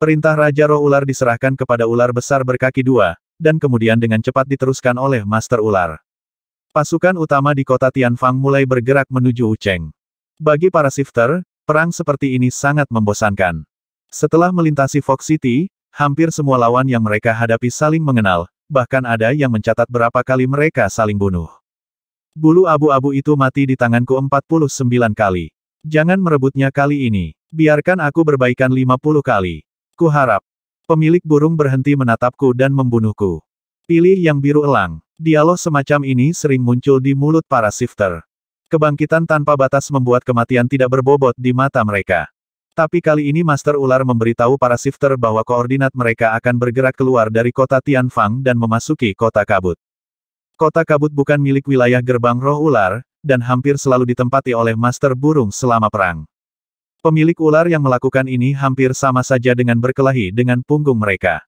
Perintah Raja Roh Ular diserahkan kepada ular besar berkaki dua, dan kemudian dengan cepat diteruskan oleh Master Ular. Pasukan utama di kota Tianfang mulai bergerak menuju Wucheng. Bagi para shifter, perang seperti ini sangat membosankan. Setelah melintasi Fox City, hampir semua lawan yang mereka hadapi saling mengenal, bahkan ada yang mencatat berapa kali mereka saling bunuh. Bulu abu-abu itu mati di tanganku 49 kali. Jangan merebutnya kali ini. Biarkan aku berbaikan 50 kali. Kuharap. Pemilik burung berhenti menatapku dan membunuhku. Pilih yang biru elang. Dialog semacam ini sering muncul di mulut para shifter. Kebangkitan tanpa batas membuat kematian tidak berbobot di mata mereka. Tapi kali ini Master Ular memberitahu para shifter bahwa koordinat mereka akan bergerak keluar dari kota Tianfang dan memasuki kota kabut. Kota kabut bukan milik wilayah gerbang roh ular, dan hampir selalu ditempati oleh Master Burung selama perang. Pemilik ular yang melakukan ini hampir sama saja dengan berkelahi dengan punggung mereka.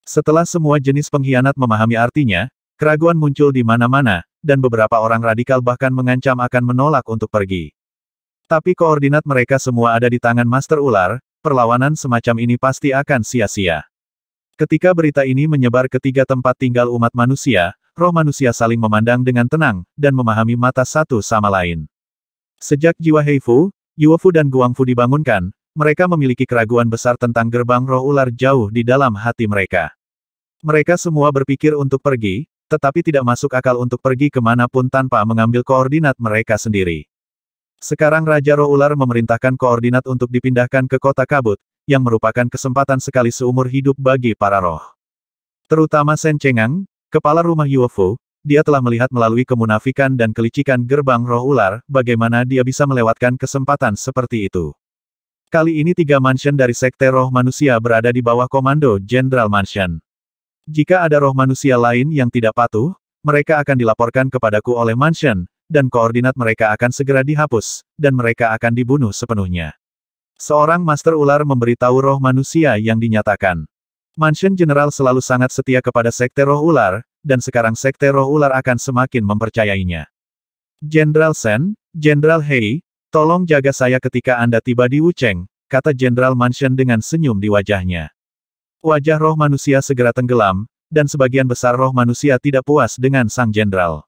Setelah semua jenis pengkhianat memahami artinya, keraguan muncul di mana-mana, dan beberapa orang radikal bahkan mengancam akan menolak untuk pergi. Tapi koordinat mereka semua ada di tangan Master Ular, perlawanan semacam ini pasti akan sia-sia. Ketika berita ini menyebar ke 3 tempat tinggal umat manusia, roh manusia saling memandang dengan tenang, dan memahami mata satu sama lain. Sejak jiwa Heifu, Yuofu dan Guangfu dibangunkan, mereka memiliki keraguan besar tentang gerbang roh ular jauh di dalam hati mereka. Mereka semua berpikir untuk pergi, tetapi tidak masuk akal untuk pergi kemanapun tanpa mengambil koordinat mereka sendiri. Sekarang Raja Roh Ular memerintahkan koordinat untuk dipindahkan ke kota kabut, yang merupakan kesempatan sekali seumur hidup bagi para roh. Terutama Shen Chengang, kepala rumah Yuofu, dia telah melihat melalui kemunafikan dan kelicikan gerbang roh ular, bagaimana dia bisa melewatkan kesempatan seperti itu. Kali ini 3 mansion dari Sekte Roh Manusia berada di bawah komando Jenderal Mansion. Jika ada roh manusia lain yang tidak patuh, mereka akan dilaporkan kepadaku oleh Mansion, dan koordinat mereka akan segera dihapus, dan mereka akan dibunuh sepenuhnya. Seorang Master Ular memberitahu roh manusia yang dinyatakan. Mansion General selalu sangat setia kepada Sekte Roh Ular, dan sekarang Sekte Roh Ular akan semakin mempercayainya. Jenderal Shen, Jenderal Hei, tolong jaga saya ketika Anda tiba di Wucheng, kata Jenderal Mansion dengan senyum di wajahnya. Wajah roh manusia segera tenggelam, dan sebagian besar roh manusia tidak puas dengan sang jenderal.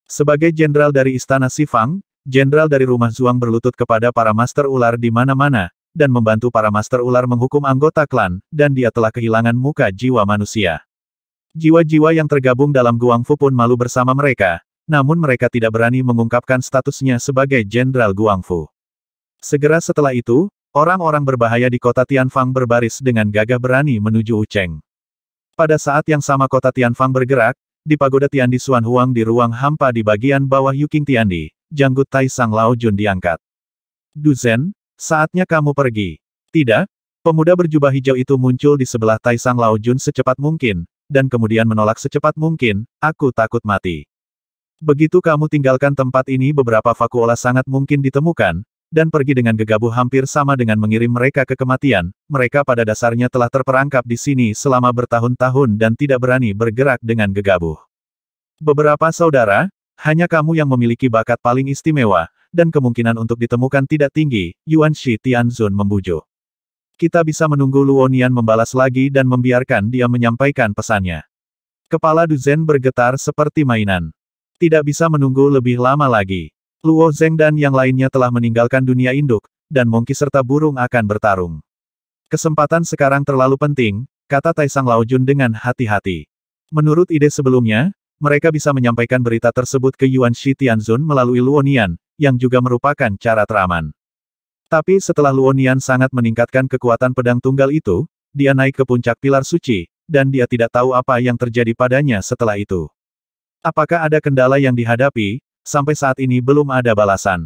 Sebagai jenderal dari Istana Sifang, jenderal dari rumah Zuang berlutut kepada para Master Ular di mana-mana, dan membantu para Master Ular menghukum anggota klan, dan dia telah kehilangan muka jiwa manusia. Jiwa-jiwa yang tergabung dalam Guangfu pun malu bersama mereka, namun mereka tidak berani mengungkapkan statusnya sebagai Jenderal Guangfu. Segera setelah itu, orang-orang berbahaya di kota Tianfang berbaris dengan gagah berani menuju Wucheng. Pada saat yang sama kota Tianfang bergerak, di pagoda Tiandi Xuan Huang di ruang hampa di bagian bawah Yuking Tiandi, janggut Taisang Lao Jun diangkat. Du Zhen, saatnya kamu pergi. Tidak? Pemuda berjubah hijau itu muncul di sebelah Taisang Lao Jun secepat mungkin, dan kemudian menolak secepat mungkin, aku takut mati. Begitu kamu tinggalkan tempat ini beberapa vakuola sangat mungkin ditemukan, dan pergi dengan gegabah hampir sama dengan mengirim mereka ke kematian, mereka pada dasarnya telah terperangkap di sini selama bertahun-tahun dan tidak berani bergerak dengan gegabah. Beberapa saudara, hanya kamu yang memiliki bakat paling istimewa, dan kemungkinan untuk ditemukan tidak tinggi, Yuan Shi Tianzun membujuk. Kita bisa menunggu Luonian membalas lagi dan membiarkan dia menyampaikan pesannya. Kepala Du Zhen bergetar seperti mainan. Tidak bisa menunggu lebih lama lagi. Luo Zeng dan yang lainnya telah meninggalkan dunia induk, dan Monkey serta burung akan bertarung. Kesempatan sekarang terlalu penting, kata Taisang Lao Jun dengan hati-hati. Menurut ide sebelumnya, mereka bisa menyampaikan berita tersebut ke Yuan Shi Tianzun melalui Luonian, yang juga merupakan cara teraman. Tapi setelah Luonian sangat meningkatkan kekuatan pedang tunggal itu, dia naik ke puncak pilar suci, dan dia tidak tahu apa yang terjadi padanya setelah itu. Apakah ada kendala yang dihadapi? Sampai saat ini belum ada balasan.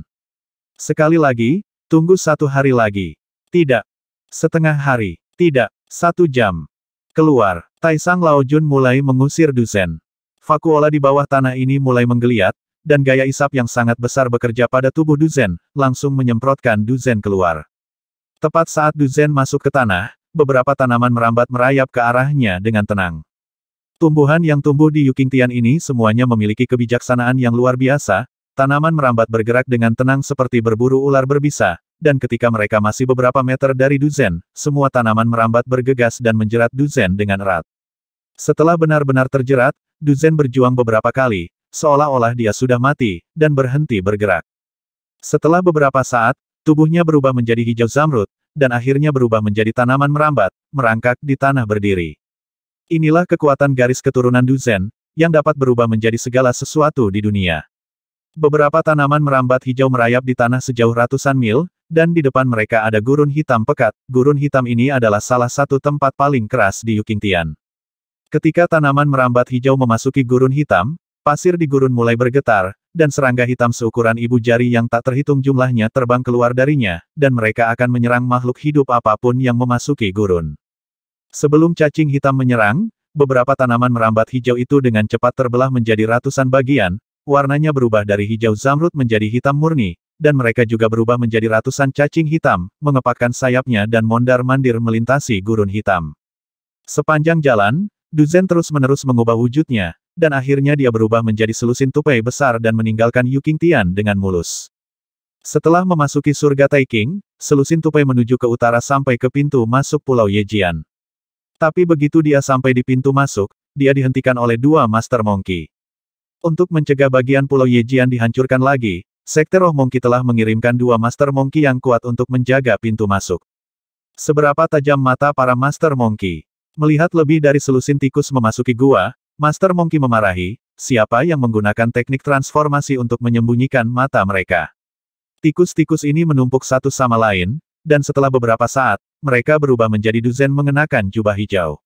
Sekali lagi, tunggu 1 hari lagi. Tidak. Setengah hari. Tidak. 1 jam. Keluar. Taisang Lao Jun mulai mengusir Du Zhen. Vakuola di bawah tanah ini mulai menggeliat, dan gaya isap yang sangat besar bekerja pada tubuh Du Zhen, langsung menyemprotkan Du Zhen keluar. Tepat saat Du Zhen masuk ke tanah, beberapa tanaman merambat merayap ke arahnya dengan tenang. Tumbuhan yang tumbuh di Yuking Tian ini semuanya memiliki kebijaksanaan yang luar biasa, tanaman merambat bergerak dengan tenang seperti berburu ular berbisa, dan ketika mereka masih beberapa meter dari Du Zhen, semua tanaman merambat bergegas dan menjerat Du Zhen dengan erat. Setelah benar-benar terjerat, Du Zhen berjuang beberapa kali, seolah-olah dia sudah mati, dan berhenti bergerak. Setelah beberapa saat, tubuhnya berubah menjadi hijau zamrud, dan akhirnya berubah menjadi tanaman merambat, merangkak di tanah berdiri. Inilah kekuatan garis keturunan Du Zhen, yang dapat berubah menjadi segala sesuatu di dunia. Beberapa tanaman merambat hijau merayap di tanah sejauh ratusan mil, dan di depan mereka ada gurun hitam pekat. Gurun hitam ini adalah salah satu tempat paling keras di Yukingtian. Ketika tanaman merambat hijau memasuki gurun hitam, pasir di gurun mulai bergetar, dan serangga hitam seukuran ibu jari yang tak terhitung jumlahnya terbang keluar darinya, dan mereka akan menyerang makhluk hidup apapun yang memasuki gurun. Sebelum cacing hitam menyerang, beberapa tanaman merambat hijau itu dengan cepat terbelah menjadi ratusan bagian, warnanya berubah dari hijau zamrud menjadi hitam murni, dan mereka juga berubah menjadi ratusan cacing hitam, mengepakkan sayapnya dan mondar-mandir melintasi gurun hitam. Sepanjang jalan, Du Zhen terus-menerus mengubah wujudnya, dan akhirnya dia berubah menjadi selusin tupai besar dan meninggalkan Yukingtian dengan mulus. Setelah memasuki surga Taiking, selusin tupai menuju ke utara sampai ke pintu masuk Pulau Yejian. Tapi begitu dia sampai di pintu masuk, dia dihentikan oleh dua Master Monkey. Untuk mencegah bagian Pulau Yejian dihancurkan lagi, Sekte Roh Monkey telah mengirimkan dua Master Monkey yang kuat untuk menjaga pintu masuk. Seberapa tajam mata para Master Monkey. Melihat lebih dari selusin tikus memasuki gua, Master Monkey memarahi, siapa yang menggunakan teknik transformasi untuk menyembunyikan mata mereka. Tikus-tikus ini menumpuk satu sama lain, dan setelah beberapa saat, mereka berubah menjadi Du Zhen mengenakan jubah hijau.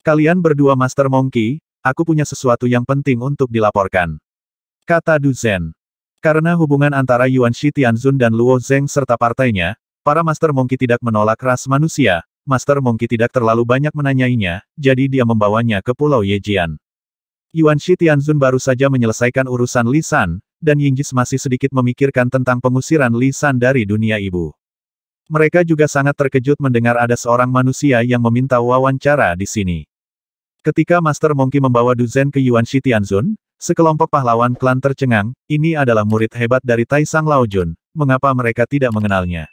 Kalian berdua Master Monkey, aku punya sesuatu yang penting untuk dilaporkan. Kata Du Zhen. Karena hubungan antara Yuan Shi Tianzun dan Luo Zeng serta partainya, para Master Monkey tidak menolak ras manusia, Master Monkey tidak terlalu banyak menanyainya, jadi dia membawanya ke Pulau Yejian. Yuan Shi Tianzun baru saja menyelesaikan urusan Li San, dan Yingjis masih sedikit memikirkan tentang pengusiran Li San dari dunia ibu. Mereka juga sangat terkejut mendengar ada seorang manusia yang meminta wawancara di sini. Ketika Master Monkey membawa Du Zhen ke Yuan Shi Tianzun, sekelompok pahlawan klan tercengang, ini adalah murid hebat dari Taisang Laojun, mengapa mereka tidak mengenalnya?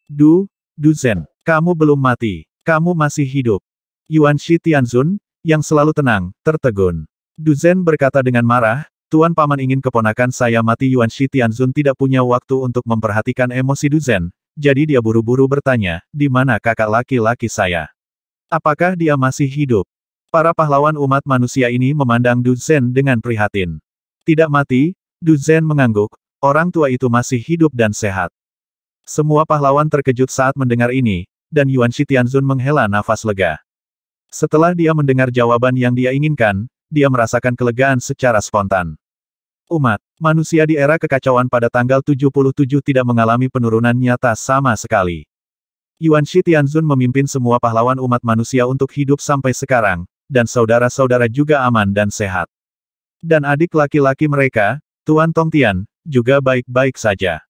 Du Zhen, kamu belum mati, kamu masih hidup. Yuan Shi Tianzun, yang selalu tenang, tertegun. Du Zhen berkata dengan marah, Tuan Paman ingin keponakan saya mati. Yuan Shi Tianzun tidak punya waktu untuk memperhatikan emosi Du Zhen. Jadi dia buru-buru bertanya, di mana kakak laki-laki saya? Apakah dia masih hidup? Para pahlawan umat manusia ini memandang Du Zhen dengan prihatin. Tidak mati, Du Zhen mengangguk, orang tua itu masih hidup dan sehat. Semua pahlawan terkejut saat mendengar ini, dan Yuan Shi Tianzun menghela nafas lega. Setelah dia mendengar jawaban yang dia inginkan, dia merasakan kelegaan secara spontan. Umat manusia di era kekacauan pada tanggal 77 tidak mengalami penurunan nyata sama sekali. Yuan Shi Tianzun memimpin semua pahlawan umat manusia untuk hidup sampai sekarang, dan saudara-saudara juga aman dan sehat. Dan adik laki-laki mereka, Tuan Tongtian, juga baik-baik saja.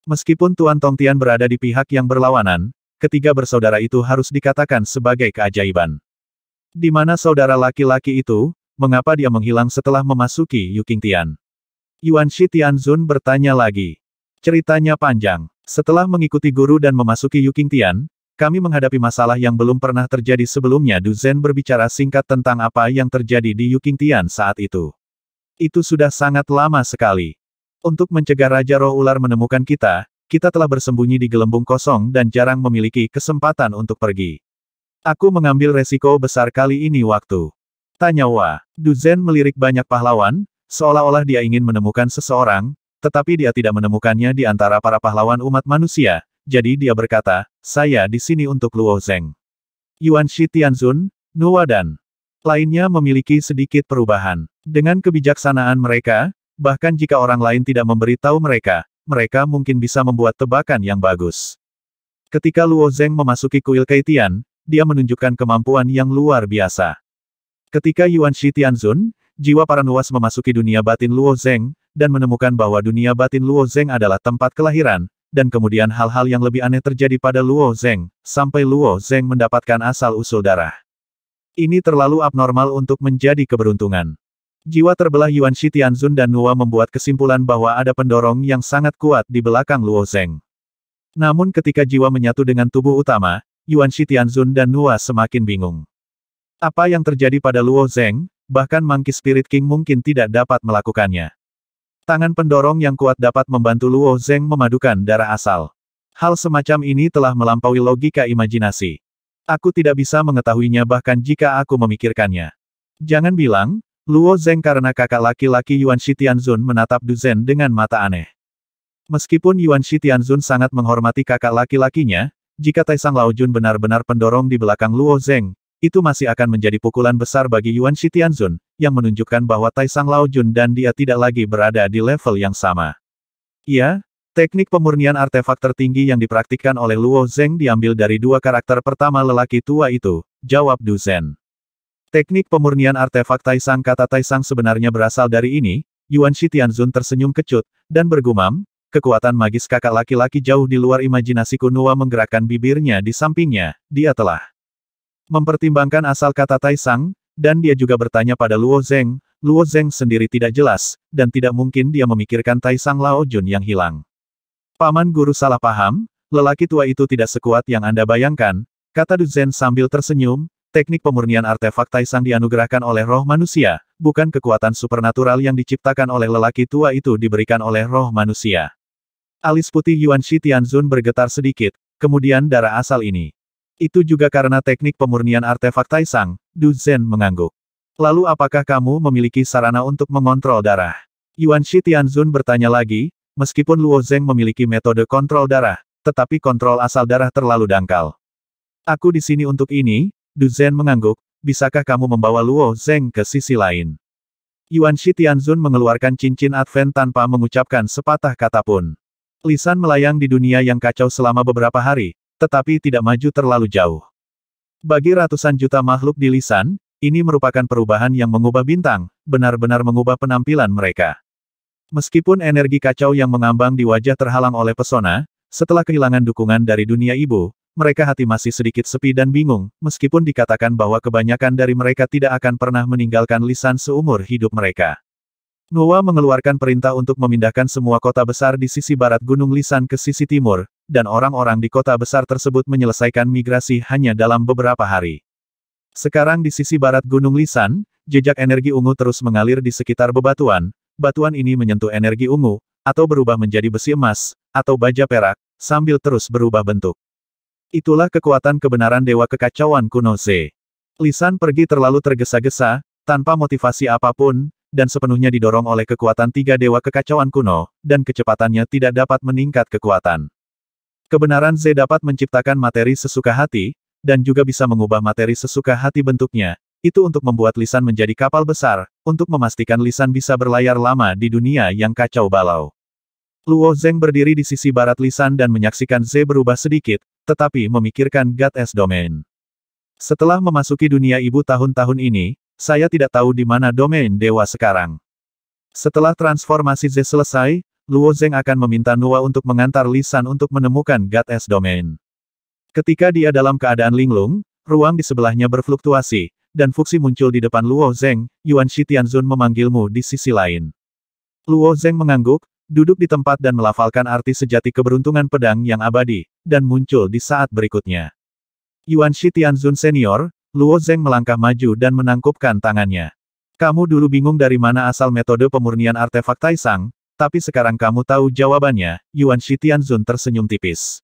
Meskipun Tuan Tongtian berada di pihak yang berlawanan, ketiga bersaudara itu harus dikatakan sebagai keajaiban. Di mana saudara laki-laki itu, mengapa dia menghilang setelah memasuki Yukingtian? Yuan Shi Tianzun bertanya lagi. Ceritanya panjang. Setelah mengikuti guru dan memasuki Yukingtian, kami menghadapi masalah yang belum pernah terjadi sebelumnya. Du Zhen berbicara singkat tentang apa yang terjadi di Yukingtian saat itu. Itu sudah sangat lama sekali. Untuk mencegah Raja Roh Ular menemukan kita, kita telah bersembunyi di gelembung kosong dan jarang memiliki kesempatan untuk pergi. Aku mengambil resiko besar kali ini waktu. Tanya Wa. Du Zhen melirik banyak pahlawan, seolah-olah dia ingin menemukan seseorang, tetapi dia tidak menemukannya di antara para pahlawan umat manusia, jadi dia berkata, saya di sini untuk Luo Zeng. Yuan Shi Tianzun, Nuwa dan lainnya memiliki sedikit perubahan. Dengan kebijaksanaan mereka, bahkan jika orang lain tidak memberitahu mereka, mereka mungkin bisa membuat tebakan yang bagus. Ketika Luo Zeng memasuki kuil Keitian, dia menunjukkan kemampuan yang luar biasa. Ketika Yuan Shi Tianzun, jiwa paranuas memasuki dunia batin Luo Zeng, dan menemukan bahwa dunia batin Luo Zeng adalah tempat kelahiran, dan kemudian hal-hal yang lebih aneh terjadi pada Luo Zeng, sampai Luo Zeng mendapatkan asal-usul darah. Ini terlalu abnormal untuk menjadi keberuntungan. Jiwa terbelah Yuan Shi Tianzun dan Nuwa membuat kesimpulan bahwa ada pendorong yang sangat kuat di belakang Luo Zeng. Namun ketika jiwa menyatu dengan tubuh utama, Yuan Shi Tianzun dan Nuwa semakin bingung. Apa yang terjadi pada Luo Zeng, bahkan Monkey Spirit King mungkin tidak dapat melakukannya. Tangan pendorong yang kuat dapat membantu Luo Zeng memadukan darah asal. Hal semacam ini telah melampaui logika imajinasi. Aku tidak bisa mengetahuinya bahkan jika aku memikirkannya. Jangan bilang, Luo Zeng karena kakak laki-laki Yuan Shi Tianzun menatap Du Zhen dengan mata aneh. Meskipun Yuan Shi Tianzun sangat menghormati kakak laki-lakinya, jika Taisang Laojun benar-benar pendorong di belakang Luo Zeng, itu masih akan menjadi pukulan besar bagi Yuan Shi Tianzun, yang menunjukkan bahwa Taisang Laojun dan dia tidak lagi berada di level yang sama. Ya, teknik pemurnian artefak tertinggi yang dipraktikkan oleh Luo Zeng diambil dari dua karakter pertama lelaki tua itu, jawab Du Zhen. Teknik pemurnian artefak Taisang. Kata Taisang sebenarnya berasal dari ini. Yuan Shi Tianzun tersenyum kecut, dan bergumam, kekuatan magis kakak laki-laki jauh di luar imajinasiku. Nuwa menggerakkan bibirnya di sampingnya, dia telah mempertimbangkan asal kata Taisang, dan dia juga bertanya pada Luo Zeng. Luo Zeng sendiri tidak jelas, dan tidak mungkin dia memikirkan Taisang Laojun yang hilang. Paman guru salah paham, lelaki tua itu tidak sekuat yang Anda bayangkan, kata Du Zhen sambil tersenyum. Teknik pemurnian artefak Taisang dianugerahkan oleh roh manusia, bukan kekuatan supernatural yang diciptakan oleh lelaki tua itu diberikan oleh roh manusia. Alis putih Yuan Shi Tianzun bergetar sedikit, kemudian darah asal ini. Itu juga karena teknik pemurnian artefak Taisang, Du Zhen mengangguk. Lalu apakah kamu memiliki sarana untuk mengontrol darah? Yuan Shi Tianzun bertanya lagi, meskipun Luo Zeng memiliki metode kontrol darah, tetapi kontrol asal darah terlalu dangkal. Aku di sini untuk ini. Du Zhen mengangguk, bisakah kamu membawa Luo Zeng ke sisi lain? Yuan Shi Tianzun mengeluarkan cincin Advent tanpa mengucapkan sepatah kata pun. Lisan melayang di dunia yang kacau selama beberapa hari, tetapi tidak maju terlalu jauh. Bagi ratusan juta makhluk di Lisan, ini merupakan perubahan yang mengubah bintang, benar-benar mengubah penampilan mereka. Meskipun energi kacau yang mengambang di wajah terhalang oleh pesona, setelah kehilangan dukungan dari dunia ibu, mereka hati masih sedikit sepi dan bingung, meskipun dikatakan bahwa kebanyakan dari mereka tidak akan pernah meninggalkan Lisan seumur hidup mereka. Nuwa mengeluarkan perintah untuk memindahkan semua kota besar di sisi barat Gunung Lisan ke sisi timur, dan orang-orang di kota besar tersebut menyelesaikan migrasi hanya dalam beberapa hari. Sekarang di sisi barat Gunung Lisan, jejak energi ungu terus mengalir di sekitar bebatuan. Batuan ini menyentuh energi ungu, atau berubah menjadi besi emas, atau baja perak, sambil terus berubah bentuk. Itulah kekuatan kebenaran Dewa Kekacauan kuno Z. Lisan pergi terlalu tergesa-gesa, tanpa motivasi apapun, dan sepenuhnya didorong oleh kekuatan tiga Dewa Kekacauan kuno, dan kecepatannya tidak dapat meningkat kekuatan. Kebenaran Z dapat menciptakan materi sesuka hati, dan juga bisa mengubah materi sesuka hati bentuknya, itu untuk membuat Lisan menjadi kapal besar, untuk memastikan Lisan bisa berlayar lama di dunia yang kacau balau. Luo Zeng berdiri di sisi barat Lisan dan menyaksikan Z berubah sedikit, tetapi memikirkan Goddess Domain. Setelah memasuki dunia ibu tahun-tahun ini, saya tidak tahu di mana domain dewa sekarang. Setelah transformasi Z selesai, Luo Zeng akan meminta Nuwa untuk mengantar Lisan untuk menemukan Goddess Domain. Ketika dia dalam keadaan linglung, ruang di sebelahnya berfluktuasi, dan Fuxi muncul di depan Luo Zeng. Yuan Shi Tianzun memanggilmu di sisi lain. Luo Zeng mengangguk, duduk di tempat dan melafalkan arti sejati keberuntungan pedang yang abadi, dan muncul di saat berikutnya. Yuan Shi Tianzun Senior, Luo Zeng melangkah maju dan menangkupkan tangannya. Kamu dulu bingung dari mana asal metode pemurnian artefak Taisang, tapi sekarang kamu tahu jawabannya. Yuan Shi Tianzun tersenyum tipis.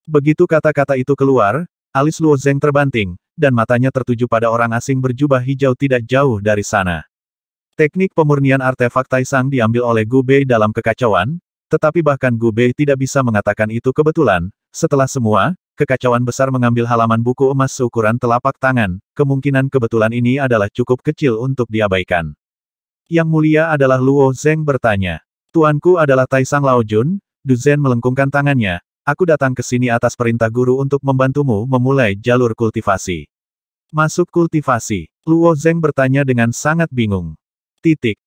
Begitu kata-kata itu keluar, alis Luo Zeng terbanting, dan matanya tertuju pada orang asing berjubah hijau tidak jauh dari sana. Teknik pemurnian artefak Taisang diambil oleh Gu Bei dalam kekacauan, tetapi bahkan Gu Bei tidak bisa mengatakan itu kebetulan. Setelah semua, kekacauan besar mengambil halaman buku emas seukuran telapak tangan, kemungkinan kebetulan ini adalah cukup kecil untuk diabaikan. Yang mulia adalah Luo Zeng bertanya. Tuanku adalah Taisang Laojun. Du Zhen melengkungkan tangannya. Aku datang ke sini atas perintah guru untuk membantumu memulai jalur kultivasi. Masuk kultivasi. Luo Zeng bertanya dengan sangat bingung.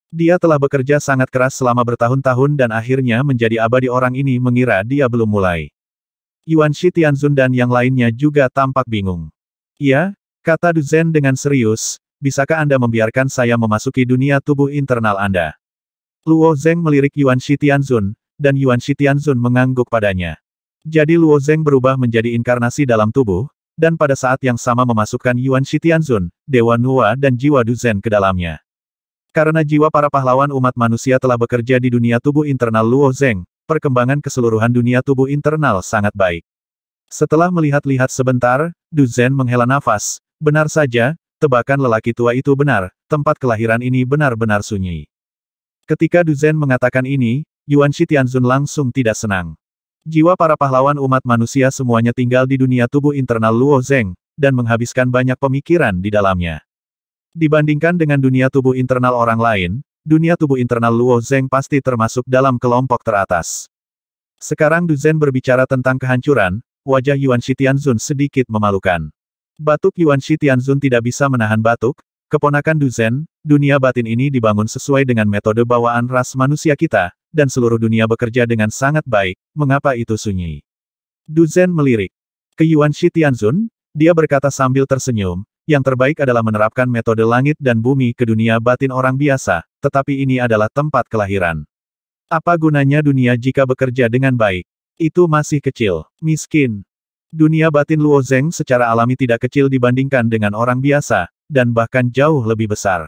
Dia telah bekerja sangat keras selama bertahun-tahun dan akhirnya menjadi abadi. Orang ini mengira dia belum mulai. Yuan Shi Tianzun dan yang lainnya juga tampak bingung. Ya, kata Du Zhen dengan serius, bisakah Anda membiarkan saya memasuki dunia tubuh internal Anda? Luo Zeng melirik Yuan Shitianzun, dan Yuan Shitianzun mengangguk padanya. Jadi Luo Zeng berubah menjadi inkarnasi dalam tubuh, dan pada saat yang sama memasukkan Yuan Shitianzun, Dewa Nuwa dan jiwa Duzen ke dalamnya. Karena jiwa para pahlawan umat manusia telah bekerja di dunia tubuh internal Luo Zeng, perkembangan keseluruhan dunia tubuh internal sangat baik. Setelah melihat-lihat sebentar, Duzen menghela nafas. Benar saja, tebakan lelaki tua itu benar, tempat kelahiran ini benar-benar sunyi. Ketika Duzen mengatakan ini, Yuan Shitianzun langsung tidak senang. Jiwa para pahlawan umat manusia semuanya tinggal di dunia tubuh internal Luo Zeng, dan menghabiskan banyak pemikiran di dalamnya. Dibandingkan dengan dunia tubuh internal orang lain, dunia tubuh internal Luo Zeng pasti termasuk dalam kelompok teratas. Sekarang Duzen berbicara tentang kehancuran, wajah Yuan Shitianzun sedikit memalukan. Batuk Yuan Shitianzun tidak bisa menahan batuk, keponakan Duzen, dunia batin ini dibangun sesuai dengan metode bawaan ras manusia kita, dan seluruh dunia bekerja dengan sangat baik, mengapa itu sunyi? Duzen melirik ke Yuan Shitianzun, dia berkata sambil tersenyum, yang terbaik adalah menerapkan metode langit dan bumi ke dunia batin orang biasa, tetapi ini adalah tempat kelahiran. Apa gunanya dunia jika bekerja dengan baik? Itu masih kecil, miskin. Dunia batin Luo Zeng secara alami tidak kecil dibandingkan dengan orang biasa, dan bahkan jauh lebih besar.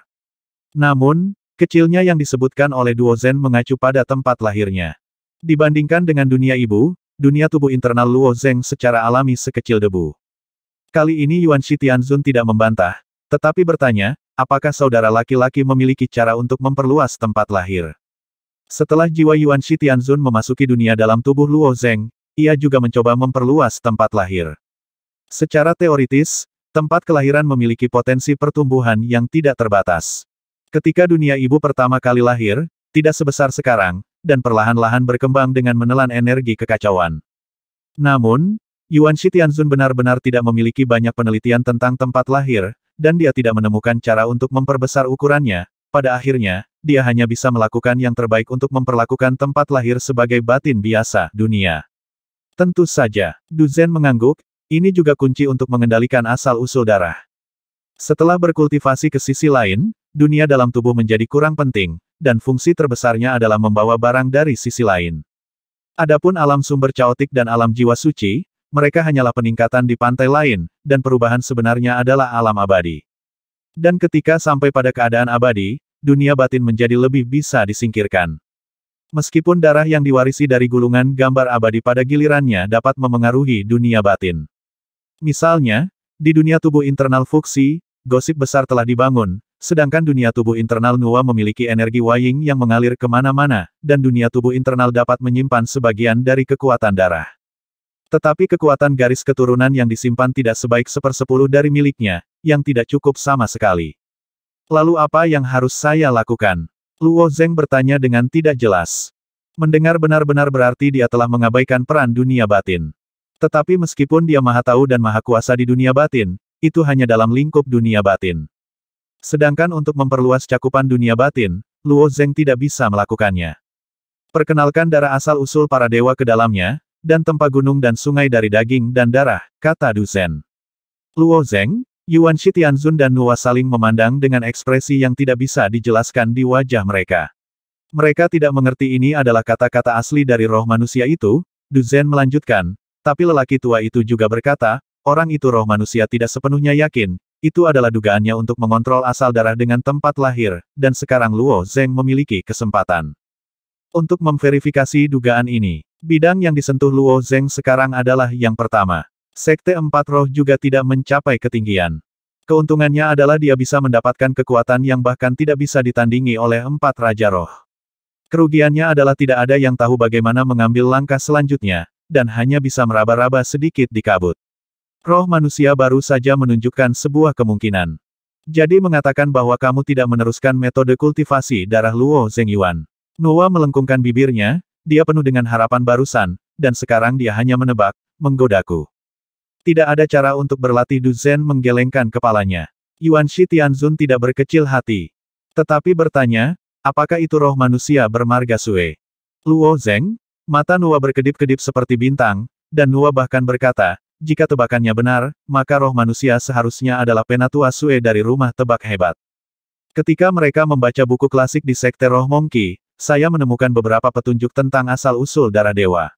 Namun, kecilnya yang disebutkan oleh Duo Zeng mengacu pada tempat lahirnya. Dibandingkan dengan dunia ibu, dunia tubuh internal Luo Zeng secara alami sekecil debu. Kali ini Yuan Shitianzun tidak membantah, tetapi bertanya, apakah saudara laki-laki memiliki cara untuk memperluas tempat lahir? Setelah jiwa Yuan Shitianzun memasuki dunia dalam tubuh Luo Zeng, ia juga mencoba memperluas tempat lahir. Secara teoritis, tempat kelahiran memiliki potensi pertumbuhan yang tidak terbatas. Ketika dunia ibu pertama kali lahir, tidak sebesar sekarang, dan perlahan-lahan berkembang dengan menelan energi kekacauan. Namun, Yuan Shitianzun benar-benar tidak memiliki banyak penelitian tentang tempat lahir, dan dia tidak menemukan cara untuk memperbesar ukurannya. Pada akhirnya, dia hanya bisa melakukan yang terbaik untuk memperlakukan tempat lahir sebagai batin biasa dunia. Tentu saja, Duzen mengangguk, ini juga kunci untuk mengendalikan asal-usul darah. Setelah berkultivasi ke sisi lain, dunia dalam tubuh menjadi kurang penting, dan fungsi terbesarnya adalah membawa barang dari sisi lain. Adapun alam sumber caotik dan alam jiwa suci, mereka hanyalah peningkatan di pantai lain, dan perubahan sebenarnya adalah alam abadi. Dan ketika sampai pada keadaan abadi, dunia batin menjadi lebih bisa disingkirkan. Meskipun darah yang diwarisi dari gulungan gambar abadi pada gilirannya dapat memengaruhi dunia batin. Misalnya, di dunia tubuh internal Fuxi, gosip besar telah dibangun, sedangkan dunia tubuh internal Nuwa memiliki energi Waying yang mengalir kemana-mana, dan dunia tubuh internal dapat menyimpan sebagian dari kekuatan darah. Tetapi kekuatan garis keturunan yang disimpan tidak sebaik 1/10 dari miliknya, yang tidak cukup sama sekali. Lalu apa yang harus saya lakukan? Luo Zeng bertanya dengan tidak jelas. Mendengar benar-benar berarti dia telah mengabaikan peran dunia batin. Tetapi meskipun dia maha tahu dan maha kuasa di dunia batin, itu hanya dalam lingkup dunia batin. Sedangkan untuk memperluas cakupan dunia batin, Luo Zeng tidak bisa melakukannya. Perkenalkan darah asal-usul para dewa ke dalamnya, dan tempa gunung dan sungai dari daging dan darah, kata Duzen. Luo Zeng, Yuan Shitianzun dan Nuwa saling memandang dengan ekspresi yang tidak bisa dijelaskan di wajah mereka. Mereka tidak mengerti ini adalah kata-kata asli dari roh manusia itu, Duzen melanjutkan, tapi lelaki tua itu juga berkata, orang itu roh manusia tidak sepenuhnya yakin, itu adalah dugaannya untuk mengontrol asal darah dengan tempat lahir, dan sekarang Luo Zeng memiliki kesempatan untuk memverifikasi dugaan ini. Bidang yang disentuh Luo Zeng sekarang adalah yang pertama. Sekte Empat Roh juga tidak mencapai ketinggian. Keuntungannya adalah dia bisa mendapatkan kekuatan yang bahkan tidak bisa ditandingi oleh Empat Raja Roh. Kerugiannya adalah tidak ada yang tahu bagaimana mengambil langkah selanjutnya, dan hanya bisa meraba-raba sedikit di kabut. Roh manusia baru saja menunjukkan sebuah kemungkinan. Jadi mengatakan bahwa kamu tidak meneruskan metode kultivasi darah Luo Zeng Yuan. Nuwa melengkungkan bibirnya, dia penuh dengan harapan barusan, dan sekarang dia hanya menebak, menggodaku. Tidak ada cara untuk berlatih. Duzen menggelengkan kepalanya. Yuan Shitianzun tidak berkecil hati. Tetapi bertanya, apakah itu roh manusia bermarga Sue? Luo Zeng? Mata Nuwa berkedip-kedip seperti bintang, dan Nuwa bahkan berkata, jika tebakannya benar, maka roh manusia seharusnya adalah Penatua Sue dari rumah tebak hebat. Ketika mereka membaca buku klasik di Sekte Roh Monkey, saya menemukan beberapa petunjuk tentang asal-usul darah dewa.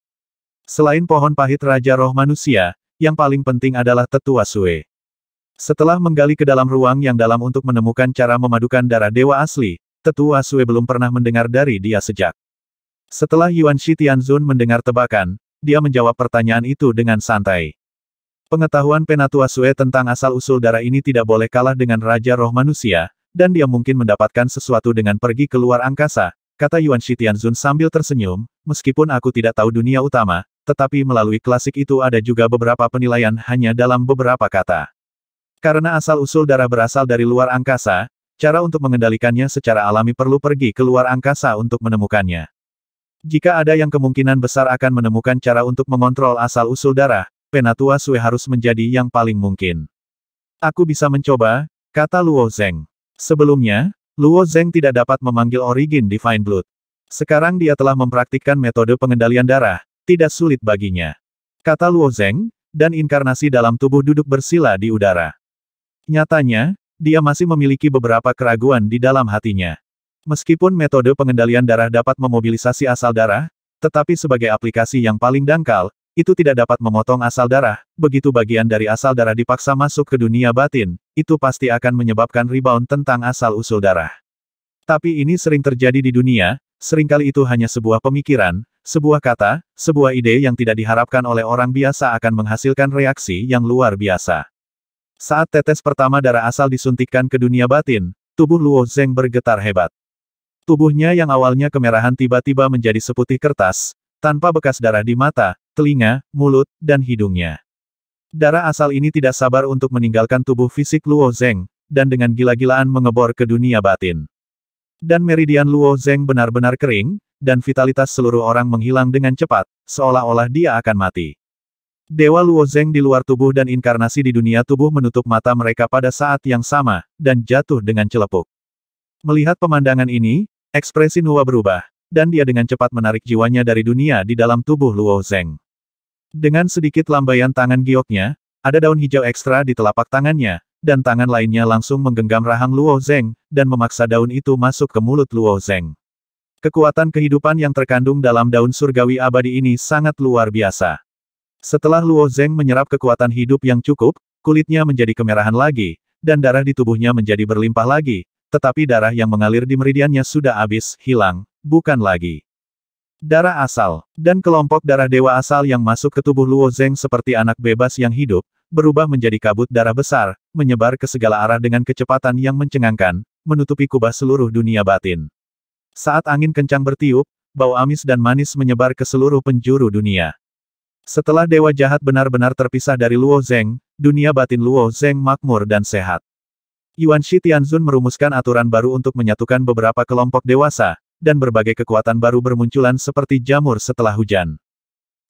Selain pohon pahit Raja Roh Manusia, yang paling penting adalah Tetua Sue. Setelah menggali ke dalam ruang yang dalam untuk menemukan cara memadukan darah dewa asli, Tetua Sue belum pernah mendengar dari dia sejak. Setelah Yuan Shi Tianzun mendengar tebakan, dia menjawab pertanyaan itu dengan santai. Pengetahuan Penatua Sue tentang asal-usul darah ini tidak boleh kalah dengan Raja Roh Manusia, dan dia mungkin mendapatkan sesuatu dengan pergi ke luar angkasa, kata Yuan Shi Tianzun sambil tersenyum, meskipun aku tidak tahu dunia utama, tetapi melalui klasik itu ada juga beberapa penilaian hanya dalam beberapa kata. Karena asal-usul darah berasal dari luar angkasa, cara untuk mengendalikannya secara alami perlu pergi ke luar angkasa untuk menemukannya. Jika ada yang kemungkinan besar akan menemukan cara untuk mengontrol asal-usul darah, Penatua Sue harus menjadi yang paling mungkin. Aku bisa mencoba, kata Luo Zeng. Sebelumnya, Luo Zeng tidak dapat memanggil origin Divine Blood. Sekarang dia telah mempraktikkan metode pengendalian darah, tidak sulit baginya. Kata Luo Zeng, dan inkarnasi dalam tubuh duduk bersila di udara. Nyatanya, dia masih memiliki beberapa keraguan di dalam hatinya. Meskipun metode pengendalian darah dapat memobilisasi asal darah, tetapi sebagai aplikasi yang paling dangkal, itu tidak dapat memotong asal darah. Begitu bagian dari asal darah dipaksa masuk ke dunia batin, itu pasti akan menyebabkan rebound tentang asal-usul darah. Tapi ini sering terjadi di dunia, seringkali itu hanya sebuah pemikiran, sebuah kata, sebuah ide yang tidak diharapkan oleh orang biasa akan menghasilkan reaksi yang luar biasa. Saat tetes pertama darah asal disuntikkan ke dunia batin, tubuh Luo Zeng bergetar hebat. Tubuhnya yang awalnya kemerahan tiba-tiba menjadi seputih kertas, tanpa bekas darah di mata, telinga, mulut, dan hidungnya. Darah asal ini tidak sabar untuk meninggalkan tubuh fisik Luo Zeng, dan dengan gila-gilaan mengebor ke dunia batin. Dan meridian Luo Zeng benar-benar kering, dan vitalitas seluruh orang menghilang dengan cepat, seolah-olah dia akan mati. Dewa Luo Zeng di luar tubuh dan inkarnasi di dunia tubuh menutup mata mereka pada saat yang sama, dan jatuh dengan celepuk. Melihat pemandangan ini, ekspresi Nuwa berubah, dan dia dengan cepat menarik jiwanya dari dunia di dalam tubuh Luo Zeng. Dengan sedikit lambaian tangan gioknya, ada daun hijau ekstra di telapak tangannya, dan tangan lainnya langsung menggenggam rahang Luo Zeng, dan memaksa daun itu masuk ke mulut Luo Zeng. Kekuatan kehidupan yang terkandung dalam daun surgawi abadi ini sangat luar biasa. Setelah Luo Zeng menyerap kekuatan hidup yang cukup, kulitnya menjadi kemerahan lagi, dan darah di tubuhnya menjadi berlimpah lagi, tetapi darah yang mengalir di meridiannya sudah habis, hilang, bukan lagi darah asal, dan kelompok darah dewa asal yang masuk ke tubuh Luo Zeng seperti anak bebas yang hidup, berubah menjadi kabut darah besar, menyebar ke segala arah dengan kecepatan yang mencengangkan, menutupi kubah seluruh dunia batin. Saat angin kencang bertiup, bau amis dan manis menyebar ke seluruh penjuru dunia. Setelah dewa jahat benar-benar terpisah dari Luo Zeng, dunia batin Luo Zeng makmur dan sehat. Yuan Shi Tianzun merumuskan aturan baru untuk menyatukan beberapa kelompok dewasa, dan berbagai kekuatan baru bermunculan seperti jamur setelah hujan.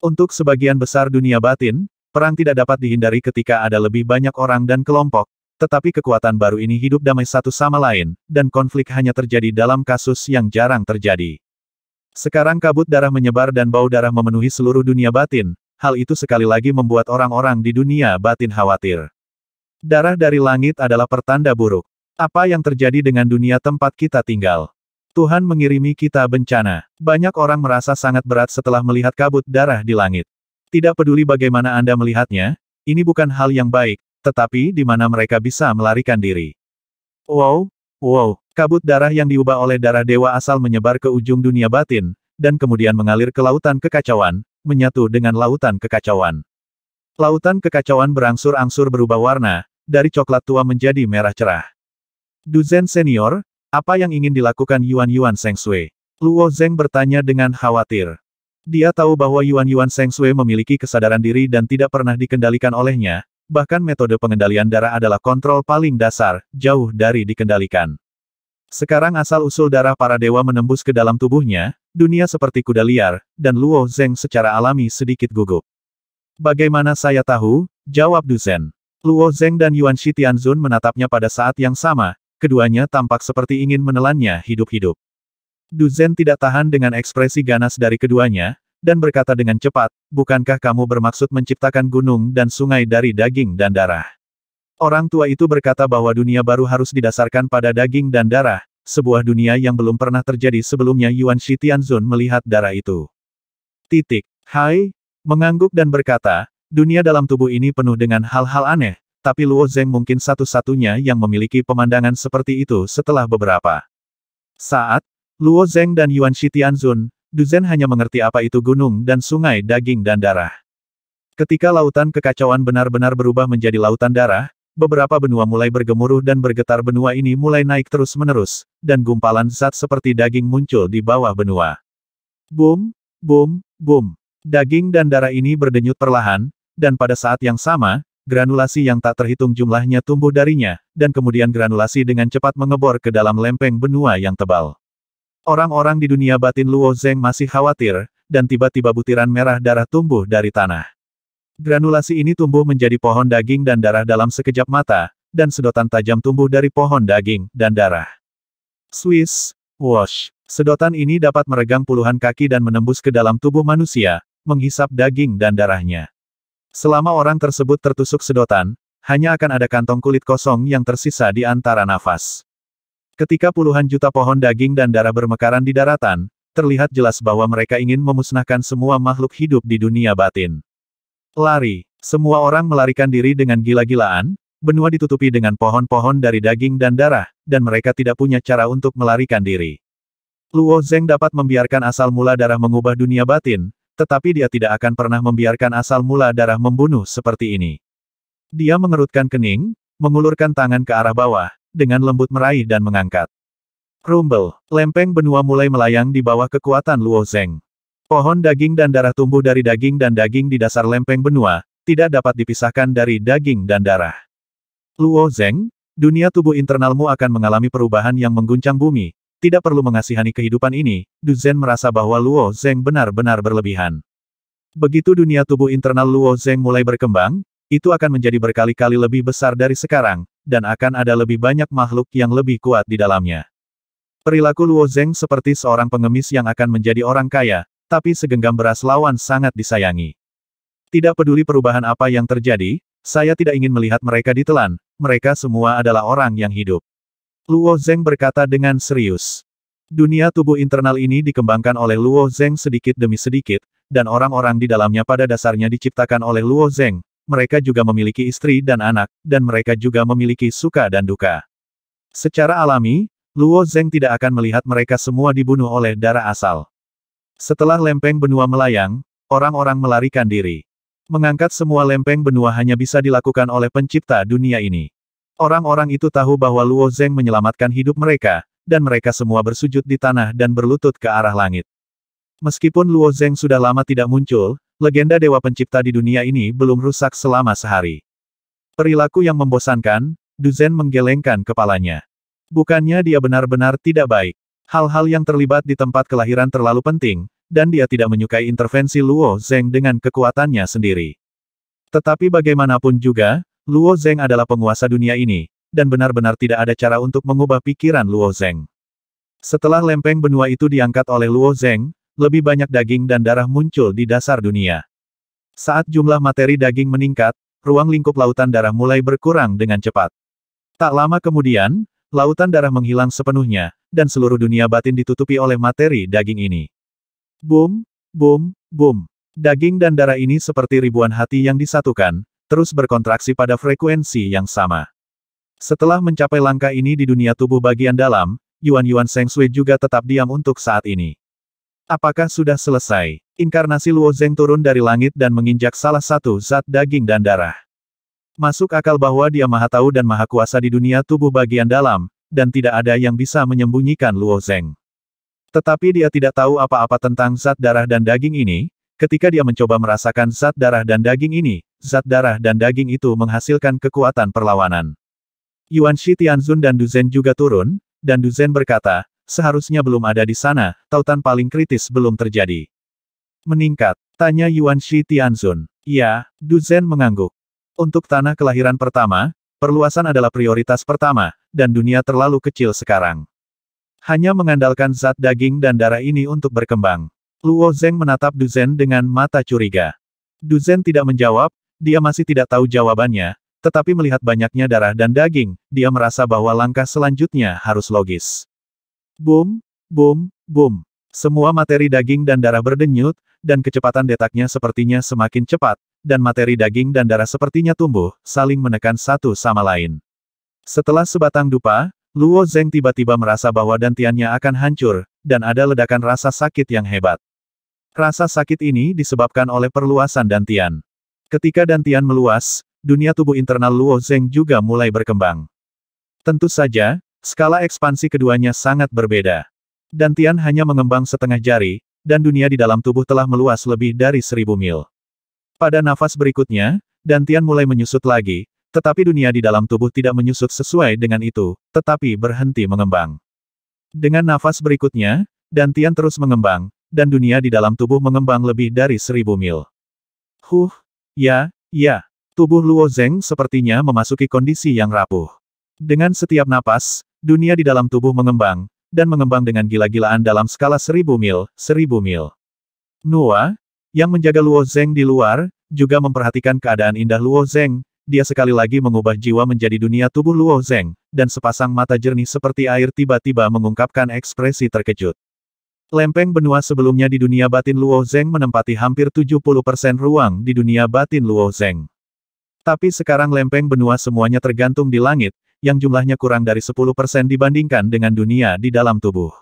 Untuk sebagian besar dunia batin, perang tidak dapat dihindari ketika ada lebih banyak orang dan kelompok, tetapi kekuatan baru ini hidup damai satu sama lain, dan konflik hanya terjadi dalam kasus yang jarang terjadi. Sekarang kabut darah menyebar dan bau darah memenuhi seluruh dunia batin, hal itu sekali lagi membuat orang-orang di dunia batin khawatir. Darah dari langit adalah pertanda buruk. Apa yang terjadi dengan dunia tempat kita tinggal? Tuhan mengirimi kita bencana. Banyak orang merasa sangat berat setelah melihat kabut darah di langit. Tidak peduli bagaimana Anda melihatnya, ini bukan hal yang baik, tetapi di mana mereka bisa melarikan diri. Wow, kabut darah yang diubah oleh darah dewa asal menyebar ke ujung dunia batin, dan kemudian mengalir ke lautan kekacauan, menyatu dengan lautan kekacauan. Lautan kekacauan berangsur-angsur berubah warna, dari coklat tua menjadi merah cerah. Duzen Senior, apa yang ingin dilakukan Yuan Seng Sui? Luo Zeng bertanya dengan khawatir. Dia tahu bahwa Yuan Seng Sui memiliki kesadaran diri dan tidak pernah dikendalikan olehnya, bahkan metode pengendalian darah adalah kontrol paling dasar, jauh dari dikendalikan. Sekarang asal-usul darah para dewa menembus ke dalam tubuhnya, dunia seperti kuda liar, dan Luo Zeng secara alami sedikit gugup. Bagaimana saya tahu? Jawab Duzen. Luo Zeng dan Yuan Shi Tianzun menatapnya pada saat yang sama, keduanya tampak seperti ingin menelannya hidup-hidup. Duzen tidak tahan dengan ekspresi ganas dari keduanya, dan berkata dengan cepat, bukankah kamu bermaksud menciptakan gunung dan sungai dari daging dan darah? Orang tua itu berkata bahwa dunia baru harus didasarkan pada daging dan darah, sebuah dunia yang belum pernah terjadi sebelumnya. Yuan Shi Tianzun melihat darah itu. Hai, mengangguk dan berkata, dunia dalam tubuh ini penuh dengan hal-hal aneh, tapi Luo Zeng mungkin satu-satunya yang memiliki pemandangan seperti itu setelah beberapa saat. Luo Zeng dan Yuan Shi Tianzun, Du Zhen hanya mengerti apa itu gunung dan sungai daging dan darah. Ketika lautan kekacauan benar-benar berubah menjadi lautan darah, beberapa benua mulai bergemuruh dan bergetar. Benua ini mulai naik terus-menerus, dan gumpalan zat seperti daging muncul di bawah benua. Boom, boom, boom. Daging dan darah ini berdenyut perlahan, dan pada saat yang sama, granulasi yang tak terhitung jumlahnya tumbuh darinya, dan kemudian granulasi dengan cepat mengebor ke dalam lempeng benua yang tebal. Orang-orang di dunia batin Luo Zeng masih khawatir, dan tiba-tiba butiran merah darah tumbuh dari tanah. Granulasi ini tumbuh menjadi pohon daging dan darah dalam sekejap mata, dan sedotan tajam tumbuh dari pohon daging dan darah. Swish, whoosh. Sedotan ini dapat meregang puluhan kaki dan menembus ke dalam tubuh manusia, menghisap daging dan darahnya. Selama orang tersebut tertusuk sedotan, hanya akan ada kantong kulit kosong yang tersisa di antara nafas. Ketika puluhan juta pohon daging dan darah bermekaran di daratan, terlihat jelas bahwa mereka ingin memusnahkan semua makhluk hidup di dunia batin. Lari. Semua orang melarikan diri dengan gila-gilaan, benua ditutupi dengan pohon-pohon dari daging dan darah, dan mereka tidak punya cara untuk melarikan diri. Luo Zeng dapat membiarkan asal mula darah mengubah dunia batin, tetapi dia tidak akan pernah membiarkan asal mula darah membunuh seperti ini. Dia mengerutkan kening, mengulurkan tangan ke arah bawah, dengan lembut meraih dan mengangkat. Rumble, lempeng benua mulai melayang di bawah kekuatan Luo Zeng. Pohon daging dan darah tumbuh dari daging dan daging di dasar lempeng benua, tidak dapat dipisahkan dari daging dan darah. Luo Zeng, dunia tubuh internalmu akan mengalami perubahan yang mengguncang bumi. Tidak perlu mengasihani kehidupan ini, Du Zhen merasa bahwa Luo Zeng benar-benar berlebihan. Begitu dunia tubuh internal Luo Zeng mulai berkembang, itu akan menjadi berkali-kali lebih besar dari sekarang, dan akan ada lebih banyak makhluk yang lebih kuat di dalamnya. Perilaku Luo Zeng seperti seorang pengemis yang akan menjadi orang kaya, tapi segenggam beras lawan sangat disayangi. Tidak peduli perubahan apa yang terjadi, saya tidak ingin melihat mereka ditelan, mereka semua adalah orang yang hidup. Luo Zeng berkata dengan serius. Dunia tubuh internal ini dikembangkan oleh Luo Zeng sedikit demi sedikit, dan orang-orang di dalamnya pada dasarnya diciptakan oleh Luo Zeng. Mereka juga memiliki istri dan anak, dan mereka juga memiliki suka dan duka. Secara alami, Luo Zeng tidak akan melihat mereka semua dibunuh oleh darah asal. Setelah lempeng benua melayang, orang-orang melarikan diri. Mengangkat semua lempeng benua hanya bisa dilakukan oleh pencipta dunia ini. Orang-orang itu tahu bahwa Luo Zeng menyelamatkan hidup mereka, dan mereka semua bersujud di tanah dan berlutut ke arah langit. Meskipun Luo Zeng sudah lama tidak muncul, legenda dewa pencipta di dunia ini belum rusak selama sehari. Perilaku yang membosankan, Du Zhen menggelengkan kepalanya. Bukannya dia benar-benar tidak baik. Hal-hal yang terlibat di tempat kelahiran terlalu penting, dan dia tidak menyukai intervensi Luo Zeng dengan kekuatannya sendiri. Tetapi bagaimanapun juga, Luo Zeng adalah penguasa dunia ini, dan benar-benar tidak ada cara untuk mengubah pikiran Luo Zeng. Setelah lempeng benua itu diangkat oleh Luo Zeng, lebih banyak daging dan darah muncul di dasar dunia. Saat jumlah materi daging meningkat, ruang lingkup lautan darah mulai berkurang dengan cepat. Tak lama kemudian, lautan darah menghilang sepenuhnya, dan seluruh dunia batin ditutupi oleh materi daging ini. Boom, boom, boom. Daging dan darah ini seperti ribuan hati yang disatukan, terus berkontraksi pada frekuensi yang sama. Setelah mencapai langkah ini di dunia tubuh bagian dalam, Yuan Sheng Sui juga tetap diam untuk saat ini. Apakah sudah selesai? Inkarnasi Luo Zeng turun dari langit dan menginjak salah satu zat daging dan darah. Masuk akal bahwa dia maha tahu dan maha kuasa di dunia tubuh bagian dalam, dan tidak ada yang bisa menyembunyikan Luo Zeng. Tetapi dia tidak tahu apa-apa tentang zat darah dan daging ini. Ketika dia mencoba merasakan zat darah dan daging ini, zat darah dan daging itu menghasilkan kekuatan perlawanan. Yuan Shi Tianzun dan Du Zhen juga turun, dan Du Zhen berkata, seharusnya belum ada di sana, tautan paling kritis belum terjadi. Meningkat, tanya Yuan Shi Tianzun. Ya, Du Zhen mengangguk. Untuk tanah kelahiran pertama, perluasan adalah prioritas pertama, dan dunia terlalu kecil sekarang. Hanya mengandalkan zat daging dan darah ini untuk berkembang. Luo Zeng menatap Du Zhen dengan mata curiga. Du Zhen tidak menjawab, dia masih tidak tahu jawabannya, tetapi melihat banyaknya darah dan daging, dia merasa bahwa langkah selanjutnya harus logis. Boom, boom, boom. Semua materi daging dan darah berdenyut, dan kecepatan detaknya sepertinya semakin cepat, dan materi daging dan darah sepertinya tumbuh, saling menekan satu sama lain. Setelah sebatang dupa, Luo Zeng tiba-tiba merasa bahwa dantiannya akan hancur, dan ada ledakan rasa sakit yang hebat. Rasa sakit ini disebabkan oleh perluasan dantian. Ketika dantian meluas, dunia tubuh internal Luo Zeng juga mulai berkembang. Tentu saja, skala ekspansi keduanya sangat berbeda. Dantian hanya mengembang setengah jari, dan dunia di dalam tubuh telah meluas lebih dari 1000 mil. Pada nafas berikutnya, dantian mulai menyusut lagi, tetapi dunia di dalam tubuh tidak menyusut sesuai dengan itu, tetapi berhenti mengembang. Dengan nafas berikutnya, dantian terus mengembang, dan dunia di dalam tubuh mengembang lebih dari 1000 mil. Ya. Tubuh Luo Zeng sepertinya memasuki kondisi yang rapuh. Dengan setiap napas, dunia di dalam tubuh mengembang, dan mengembang dengan gila-gilaan dalam skala 1000 mil, 1000 mil. Nuwa, yang menjaga Luo Zeng di luar, juga memperhatikan keadaan indah Luo Zeng, dia sekali lagi mengubah jiwa menjadi dunia tubuh Luo Zeng, dan sepasang mata jernih seperti air tiba-tiba mengungkapkan ekspresi terkejut. Lempeng benua sebelumnya di dunia batin Luo Zeng menempati hampir 70% ruang di dunia batin Luo Zeng. Tapi sekarang lempeng benua semuanya tergantung di langit, yang jumlahnya kurang dari 10% dibandingkan dengan dunia di dalam tubuh.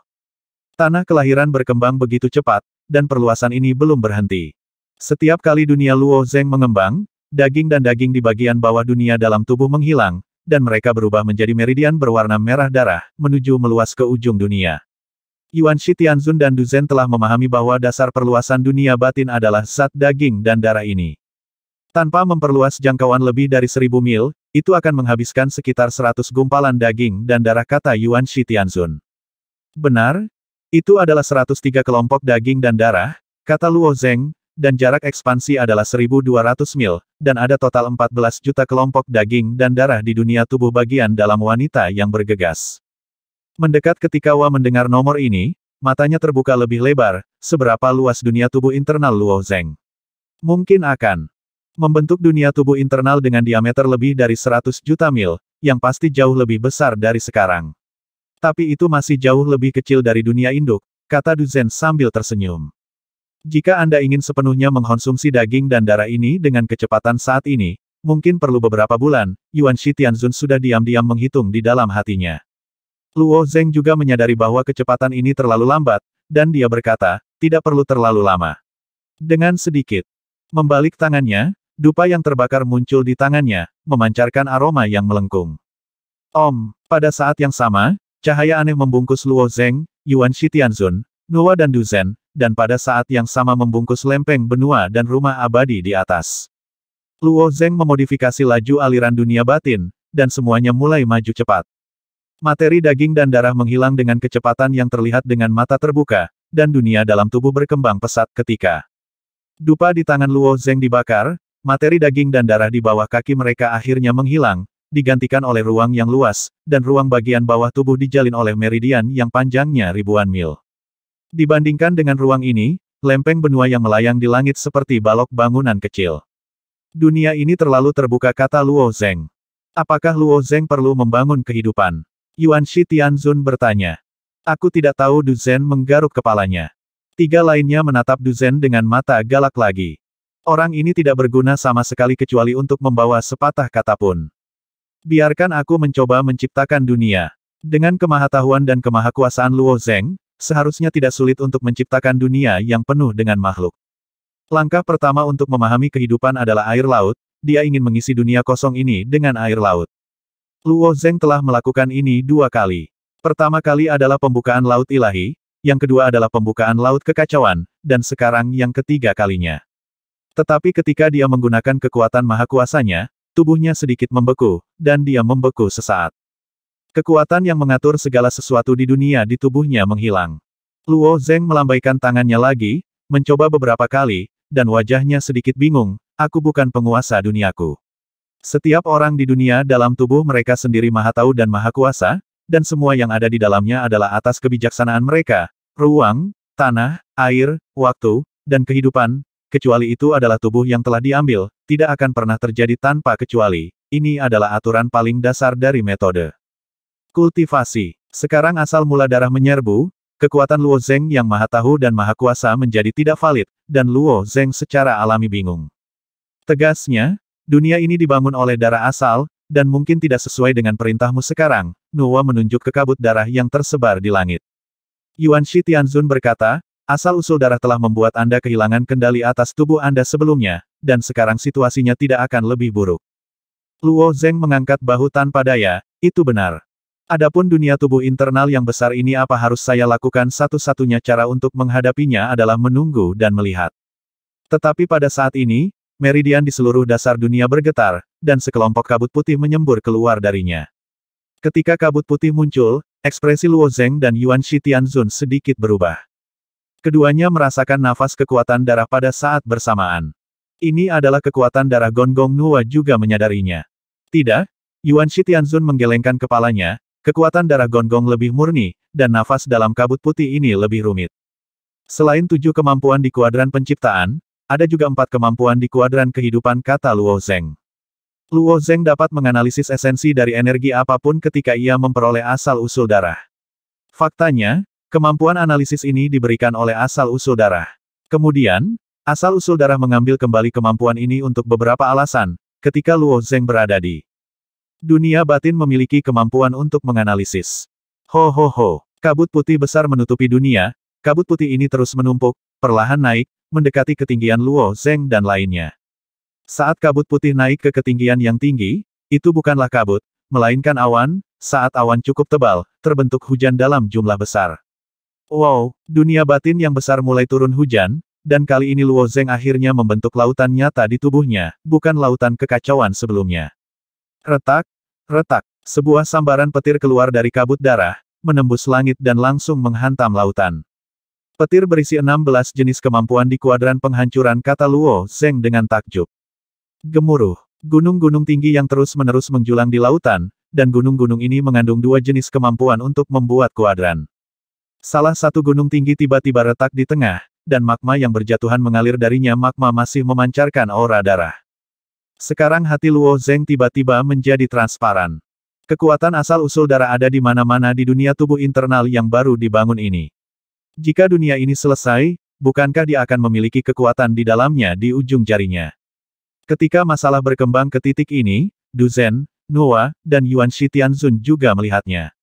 Tanah kelahiran berkembang begitu cepat, dan perluasan ini belum berhenti. Setiap kali dunia Luo Zeng mengembang, daging dan daging di bagian bawah dunia dalam tubuh menghilang, dan mereka berubah menjadi meridian berwarna merah darah, menuju meluas ke ujung dunia. Yuanshi Tianzun dan Du Zhen telah memahami bahwa dasar perluasan dunia batin adalah zat daging dan darah ini. Tanpa memperluas jangkauan lebih dari 1000 mil, itu akan menghabiskan sekitar 100 gumpalan daging dan darah, kata Yuanshi Tianzun. Benar? Itu adalah 103 kelompok daging dan darah, kata Luo Zeng, dan jarak ekspansi adalah 1200 mil, dan ada total 14 juta kelompok daging dan darah di dunia tubuh bagian dalam wanita yang bergegas. Mendekat ketika Wa mendengar nomor ini, matanya terbuka lebih lebar, seberapa luas dunia tubuh internal Luo Zeng. Mungkin akan membentuk dunia tubuh internal dengan diameter lebih dari 100 juta mil, yang pasti jauh lebih besar dari sekarang. Tapi itu masih jauh lebih kecil dari dunia induk, kata Du Zhen sambil tersenyum. Jika Anda ingin sepenuhnya mengkonsumsi daging dan darah ini dengan kecepatan saat ini, mungkin perlu beberapa bulan, Yuanshi Tianzun sudah diam-diam menghitung di dalam hatinya. Luo Zeng juga menyadari bahwa kecepatan ini terlalu lambat, dan dia berkata, tidak perlu terlalu lama. Dengan sedikit membalik tangannya, dupa yang terbakar muncul di tangannya, memancarkan aroma yang melengkung. Pada saat yang sama, cahaya aneh membungkus Luo Zeng, Yuanshi Tianzun, Nuwa dan Du Zhen, dan pada saat yang sama membungkus lempeng benua dan rumah abadi di atas. Luo Zeng memodifikasi laju aliran dunia batin, dan semuanya mulai maju cepat. Materi daging dan darah menghilang dengan kecepatan yang terlihat dengan mata terbuka, dan dunia dalam tubuh berkembang pesat ketika dupa di tangan Luo Zeng dibakar. Materi daging dan darah di bawah kaki mereka akhirnya menghilang, digantikan oleh ruang yang luas, dan ruang bagian bawah tubuh dijalin oleh meridian yang panjangnya ribuan mil. Dibandingkan dengan ruang ini, lempeng benua yang melayang di langit seperti balok bangunan kecil. Dunia ini terlalu terbuka, kata Luo Zeng. Apakah Luo Zeng perlu membangun kehidupan? Yuanshi Tianzun bertanya. Aku tidak tahu. Du Zhen menggaruk kepalanya. Tiga lainnya menatap Du Zhen dengan mata galak lagi. Orang ini tidak berguna sama sekali kecuali untuk membawa sepatah kata pun. Biarkan aku mencoba menciptakan dunia. Dengan kemahatauan dan kemahakuasaan Luo Zeng, seharusnya tidak sulit untuk menciptakan dunia yang penuh dengan makhluk. Langkah pertama untuk memahami kehidupan adalah air laut, dia ingin mengisi dunia kosong ini dengan air laut. Luo Zeng telah melakukan ini 2 kali. Pertama kali adalah pembukaan laut ilahi, yang kedua adalah pembukaan laut kekacauan, dan sekarang yang ketiga kalinya. Tetapi ketika dia menggunakan kekuatan mahakuasanya, tubuhnya sedikit membeku, dan dia membeku sesaat. Kekuatan yang mengatur segala sesuatu di dunia di tubuhnya menghilang. Luo Zeng melambaikan tangannya lagi, mencoba beberapa kali, dan wajahnya sedikit bingung, aku bukan penguasa duniaku. Setiap orang di dunia dalam tubuh mereka sendiri maha tahu dan maha kuasa, dan semua yang ada di dalamnya adalah atas kebijaksanaan mereka, ruang, tanah, air, waktu, dan kehidupan, kecuali itu adalah tubuh yang telah diambil, tidak akan pernah terjadi tanpa kecuali. Ini adalah aturan paling dasar dari metode kultivasi. Sekarang asal mula darah menyerbu, kekuatan Luo Zeng yang maha tahu dan maha kuasa menjadi tidak valid, dan Luo Zeng secara alami bingung. Tegasnya, dunia ini dibangun oleh darah asal, dan mungkin tidak sesuai dengan perintahmu sekarang. Nuwa menunjuk ke kabut darah yang tersebar di langit. Yuan Shi Tianzun berkata, asal-usul darah telah membuat Anda kehilangan kendali atas tubuh Anda sebelumnya, dan sekarang situasinya tidak akan lebih buruk. Luo Zeng mengangkat bahu tanpa daya, itu benar. Adapun dunia tubuh internal yang besar ini apa harus saya lakukan, satu-satunya cara untuk menghadapinya adalah menunggu dan melihat. Tetapi pada saat ini, meridian di seluruh dasar dunia bergetar, dan sekelompok kabut putih menyembur keluar darinya. Ketika kabut putih muncul, ekspresi Luo Zeng dan Yuan Shi Tianzun sedikit berubah. Keduanya merasakan nafas kekuatan darah pada saat bersamaan. Ini adalah kekuatan darah Gonggong. Nuwa juga menyadarinya. Tidak, Yuan Shi Tianzun menggelengkan kepalanya, kekuatan darah Gonggong lebih murni, dan nafas dalam kabut putih ini lebih rumit. Selain 7 kemampuan di kuadran penciptaan, ada juga 4 kemampuan di kuadran kehidupan, kata Luo Zeng. Luo Zeng dapat menganalisis esensi dari energi apapun ketika ia memperoleh asal-usul darah. Faktanya, kemampuan analisis ini diberikan oleh asal-usul darah. Kemudian, asal-usul darah mengambil kembali kemampuan ini untuk beberapa alasan, ketika Luo Zeng berada di dunia batin memiliki kemampuan untuk menganalisis. Ho ho ho. Kabut putih besar menutupi dunia, kabut putih ini terus menumpuk, perlahan naik, mendekati ketinggian Luo Zeng dan lainnya. Saat kabut putih naik ke ketinggian yang tinggi, itu bukanlah kabut, melainkan awan. Saat awan cukup tebal, terbentuk hujan dalam jumlah besar. Wow, dunia batin yang besar mulai turun hujan, dan kali ini Luo Zeng akhirnya membentuk lautan nyata di tubuhnya, bukan lautan kekacauan sebelumnya. Retak, retak, sebuah sambaran petir keluar dari kabut darah, menembus langit dan langsung menghantam lautan. Petir berisi 16 jenis kemampuan di kuadran penghancuran, kata Luo Zeng dengan takjub. Gemuruh, gunung-gunung tinggi yang terus-menerus menjulang di lautan, dan gunung-gunung ini mengandung 2 jenis kemampuan untuk membuat kuadran. Salah satu gunung tinggi tiba-tiba retak di tengah, dan magma yang berjatuhan mengalir darinya. Magma masih memancarkan aura darah. Sekarang hati Luo Zeng tiba-tiba menjadi transparan. Kekuatan asal-usul darah ada di mana-mana di dunia tubuh internal yang baru dibangun ini. Jika dunia ini selesai, bukankah dia akan memiliki kekuatan di dalamnya di ujung jarinya? Ketika masalah berkembang ke titik ini, Du Zhen, Nuwa, dan Yuan Shi Tianzun juga melihatnya.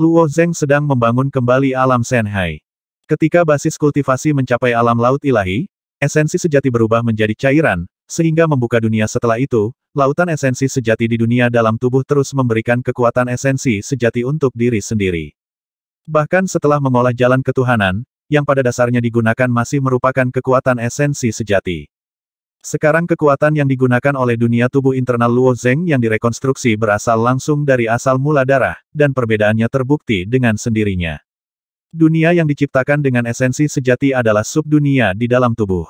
Luo Zeng sedang membangun kembali alam Shenhai. Ketika basis kultivasi mencapai alam laut ilahi, esensi sejati berubah menjadi cairan, sehingga membuka dunia. Setelah itu, lautan esensi sejati di dunia dalam tubuh terus memberikan kekuatan esensi sejati untuk diri sendiri. Bahkan setelah mengolah jalan ketuhanan, yang pada dasarnya digunakan masih merupakan kekuatan esensi sejati. Sekarang kekuatan yang digunakan oleh dunia tubuh internal Luo Zeng yang direkonstruksi berasal langsung dari asal mula darah, dan perbedaannya terbukti dengan sendirinya. Dunia yang diciptakan dengan esensi sejati adalah subdunia di dalam tubuh.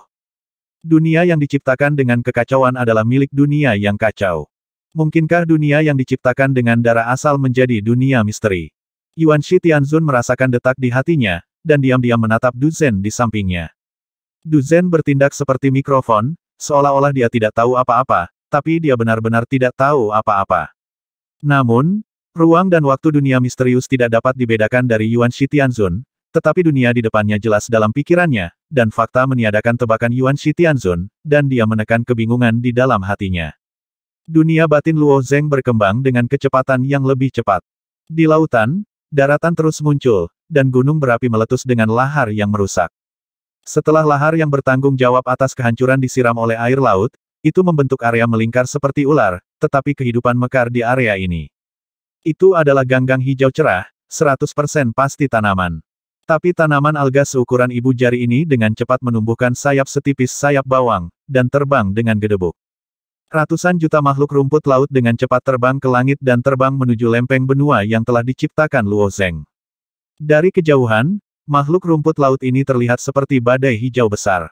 Dunia yang diciptakan dengan kekacauan adalah milik dunia yang kacau. Mungkinkah dunia yang diciptakan dengan darah asal menjadi dunia misteri? Yuan Shi Tianzun merasakan detak di hatinya, dan diam-diam menatap Du Zhen di sampingnya. Du Zhen bertindak seperti mikrofon, seolah-olah dia tidak tahu apa-apa, tapi dia benar-benar tidak tahu apa-apa. Namun, ruang dan waktu dunia misterius tidak dapat dibedakan dari Yuan Shi Tianzun, tetapi dunia di depannya jelas dalam pikirannya, dan fakta meniadakan tebakan Yuan Shi Tianzun, dan dia menekan kebingungan di dalam hatinya. Dunia batin Luo Zeng berkembang dengan kecepatan yang lebih cepat. Di lautan, daratan terus muncul, dan gunung berapi meletus dengan lahar yang merusak. Setelah lahar yang bertanggung jawab atas kehancuran disiram oleh air laut, itu membentuk area melingkar seperti ular, tetapi kehidupan mekar di area ini. Itu adalah ganggang hijau cerah, 100% pasti tanaman. Tapi tanaman alga seukuran ibu jari ini dengan cepat menumbuhkan sayap setipis sayap bawang, dan terbang dengan gedebuk. Ratusan juta makhluk rumput laut dengan cepat terbang ke langit dan terbang menuju lempeng benua yang telah diciptakan Luo Zeng. Dari kejauhan, makhluk rumput laut ini terlihat seperti badai hijau besar.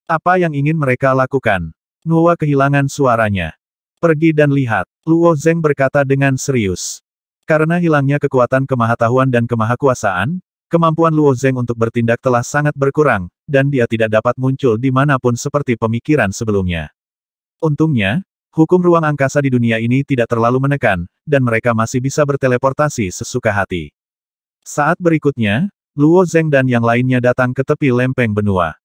Apa yang ingin mereka lakukan? Nuwa kehilangan suaranya. Pergi dan lihat, Luo Zeng berkata dengan serius. Karena hilangnya kekuatan kemahatauan dan kemahakuasaan, Kemampuan Luo Zeng untuk bertindak telah sangat berkurang, dan dia tidak dapat muncul di manapun seperti pemikiran sebelumnya. Untungnya, hukum ruang angkasa di dunia ini tidak terlalu menekan, dan mereka masih bisa berteleportasi sesuka hati. Saat berikutnya, Luo Zeng dan yang lainnya datang ke tepi lempeng benua.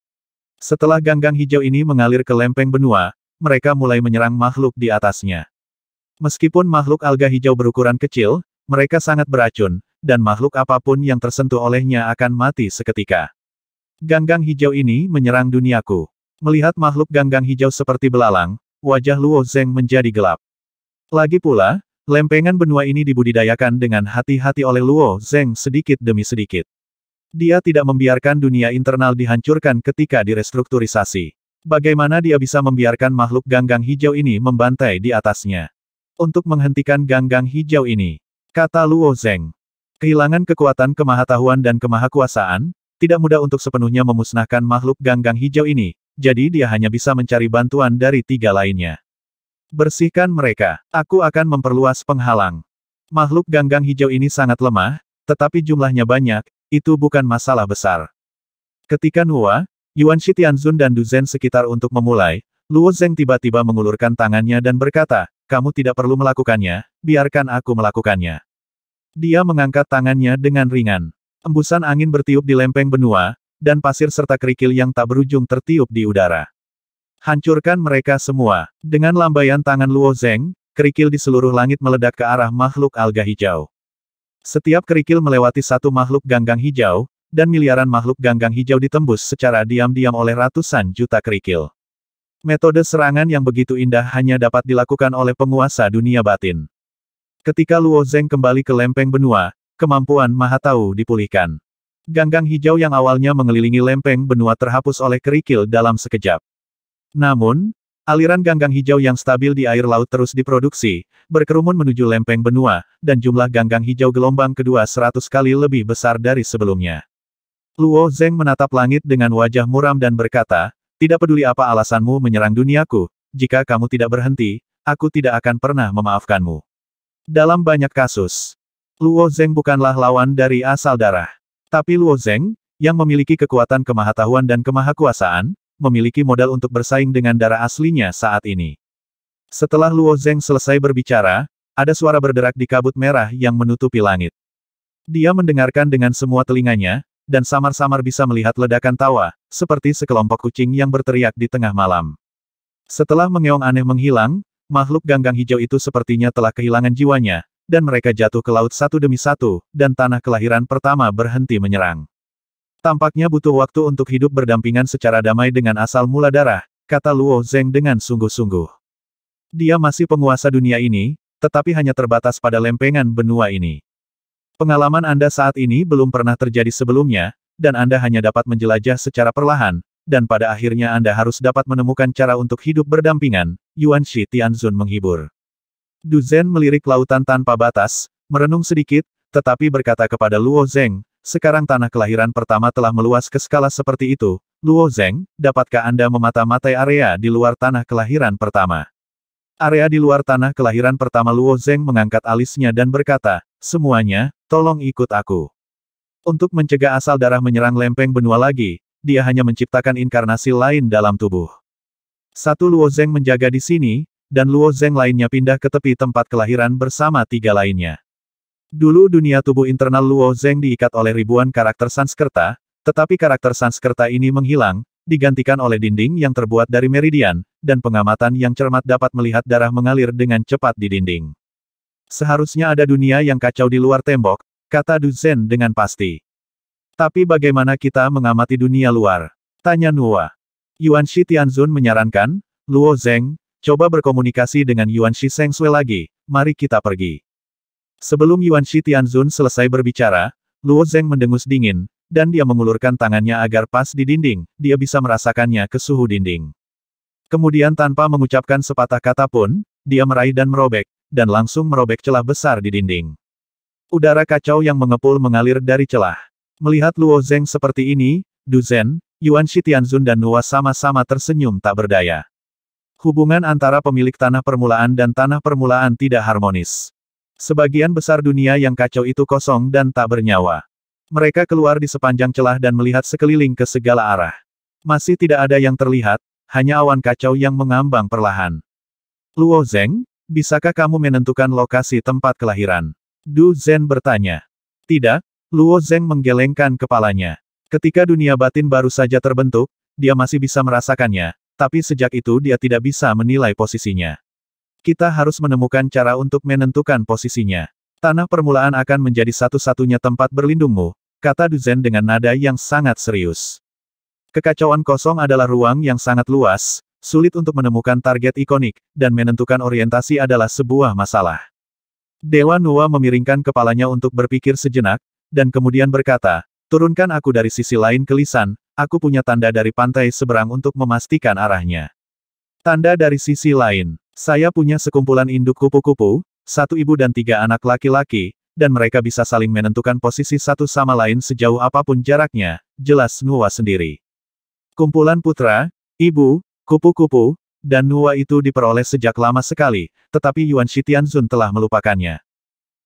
Setelah ganggang hijau ini mengalir ke lempeng benua, mereka mulai menyerang makhluk di atasnya. Meskipun makhluk alga hijau berukuran kecil, mereka sangat beracun, dan makhluk apapun yang tersentuh olehnya akan mati seketika. Ganggang hijau ini menyerang duniaku. Melihat makhluk ganggang hijau seperti belalang, wajah Luo Zeng menjadi gelap. Lagi pula, lempengan benua ini dibudidayakan dengan hati-hati oleh Luo Zeng sedikit demi sedikit. Dia tidak membiarkan dunia internal dihancurkan ketika direstrukturisasi. Bagaimana dia bisa membiarkan makhluk ganggang hijau ini membantai di atasnya? Untuk menghentikan ganggang hijau ini, kata Luo Zeng. Kehilangan kekuatan kemahatauan dan kemahakuasaan, tidak mudah untuk sepenuhnya memusnahkan makhluk ganggang hijau ini, jadi dia hanya bisa mencari bantuan dari 3 lainnya. Bersihkan mereka, aku akan memperluas penghalang. Makhluk ganggang hijau ini sangat lemah, tetapi jumlahnya banyak, itu bukan masalah besar. Ketika Nuwa, Yuanshi Tianzun dan Du Zhen sekitar untuk memulai, Luo Zeng tiba-tiba mengulurkan tangannya dan berkata, kamu tidak perlu melakukannya, biarkan aku melakukannya. Dia mengangkat tangannya dengan ringan. Embusan angin bertiup di lempeng benua, dan pasir serta kerikil yang tak berujung tertiup di udara. Hancurkan mereka semua. Dengan lambaian tangan Luo Zeng, kerikil di seluruh langit meledak ke arah makhluk alga hijau. Setiap kerikil melewati satu makhluk ganggang hijau, dan miliaran makhluk ganggang hijau ditembus secara diam-diam oleh ratusan juta kerikil. Metode serangan yang begitu indah hanya dapat dilakukan oleh penguasa dunia batin. Ketika Luo Zeng kembali ke lempeng benua, kemampuan Maha Tahu dipulihkan. Ganggang hijau yang awalnya mengelilingi lempeng benua terhapus oleh kerikil dalam sekejap. Namun, aliran ganggang hijau yang stabil di air laut terus diproduksi, berkerumun menuju lempeng benua, dan jumlah ganggang hijau gelombang kedua 100 kali lebih besar dari sebelumnya. Luo Zeng menatap langit dengan wajah muram dan berkata, tidak peduli apa alasanmu menyerang duniaku, jika kamu tidak berhenti, aku tidak akan pernah memaafkanmu. Dalam banyak kasus, Luo Zeng bukanlah lawan dari asal darah. Tapi Luo Zeng, yang memiliki kekuatan kemahatauan dan kemahakuasaan, memiliki modal untuk bersaing dengan darah aslinya saat ini. Setelah Luo Zeng selesai berbicara, ada suara berderak di kabut merah yang menutupi langit. Dia mendengarkan dengan semua telinganya, dan samar-samar bisa melihat ledakan tawa, seperti sekelompok kucing yang berteriak di tengah malam. Setelah mengeong aneh menghilang, makhluk ganggang hijau itu sepertinya telah kehilangan jiwanya, dan mereka jatuh ke laut satu demi satu, dan tanah kelahiran pertama berhenti menyerang. Tampaknya butuh waktu untuk hidup berdampingan secara damai dengan asal mula darah, kata Luo Zeng dengan sungguh-sungguh. Dia masih penguasa dunia ini, tetapi hanya terbatas pada lempengan benua ini. Pengalaman Anda saat ini belum pernah terjadi sebelumnya, dan Anda hanya dapat menjelajah secara perlahan, dan pada akhirnya Anda harus dapat menemukan cara untuk hidup berdampingan, Yuanshi Tianzun menghibur. Du Zhen melirik lautan tanpa batas, merenung sedikit, tetapi berkata kepada Luo Zeng, sekarang tanah kelahiran pertama telah meluas ke skala seperti itu, Luo Zeng, dapatkah Anda memata-matai area di luar tanah kelahiran pertama? Area di luar tanah kelahiran pertama Luo Zeng mengangkat alisnya dan berkata, semuanya, tolong ikut aku. Untuk mencegah asal darah menyerang lempeng benua lagi, dia hanya menciptakan inkarnasi lain dalam tubuh. Satu Luo Zeng menjaga di sini, dan Luo Zeng lainnya pindah ke tepi tempat kelahiran bersama 3 lainnya. Dulu dunia tubuh internal Luo Zeng diikat oleh ribuan karakter Sanskerta, tetapi karakter Sanskerta ini menghilang, digantikan oleh dinding yang terbuat dari meridian, dan pengamatan yang cermat dapat melihat darah mengalir dengan cepat di dinding. Seharusnya ada dunia yang kacau di luar tembok, kata Du Zhen dengan pasti. Tapi bagaimana kita mengamati dunia luar? Tanya Nuwa. Yuanshi Tianzun menyarankan, Luo Zeng, coba berkomunikasi dengan Yuanshi Sengsui lagi, mari kita pergi. Sebelum Yuanshi Tianzun selesai berbicara, Luo Zeng mendengus dingin, dan dia mengulurkan tangannya agar pas di dinding, dia bisa merasakannya ke suhu dinding. Kemudian tanpa mengucapkan sepatah kata pun, dia meraih dan merobek, dan langsung merobek celah besar di dinding. Udara kacau yang mengepul mengalir dari celah. Melihat Luo Zeng seperti ini, Du Zhen, Yuanshi Tianzun dan Nuwa sama-sama tersenyum tak berdaya. Hubungan antara pemilik tanah permulaan dan tanah permulaan tidak harmonis. Sebagian besar dunia yang kacau itu kosong dan tak bernyawa. Mereka keluar di sepanjang celah dan melihat sekeliling ke segala arah. Masih tidak ada yang terlihat, hanya awan kacau yang mengambang perlahan. Luo Zeng, bisakah kamu menentukan lokasi tempat kelahiran? Du Zhen bertanya. Tidak, Luo Zeng menggelengkan kepalanya. Ketika dunia batin baru saja terbentuk, dia masih bisa merasakannya, tapi sejak itu dia tidak bisa menilai posisinya. Kita harus menemukan cara untuk menentukan posisinya. Tanah permulaan akan menjadi satu-satunya tempat berlindungmu, kata Du Zhen dengan nada yang sangat serius. Kekacauan kosong adalah ruang yang sangat luas, sulit untuk menemukan target ikonik, dan menentukan orientasi adalah sebuah masalah. Dewa Nuwa memiringkan kepalanya untuk berpikir sejenak, dan kemudian berkata, turunkan aku dari sisi lain ke lisan, aku punya tanda dari pantai seberang untuk memastikan arahnya. Tanda dari sisi lain. Saya punya sekumpulan induk kupu-kupu, 1 ibu dan 3 anak laki-laki, dan mereka bisa saling menentukan posisi satu sama lain sejauh apapun jaraknya, jelas Nuwa sendiri. Kumpulan putra, ibu, kupu-kupu, dan Nuwa itu diperoleh sejak lama sekali, tetapi Yuan Shitianzun telah melupakannya.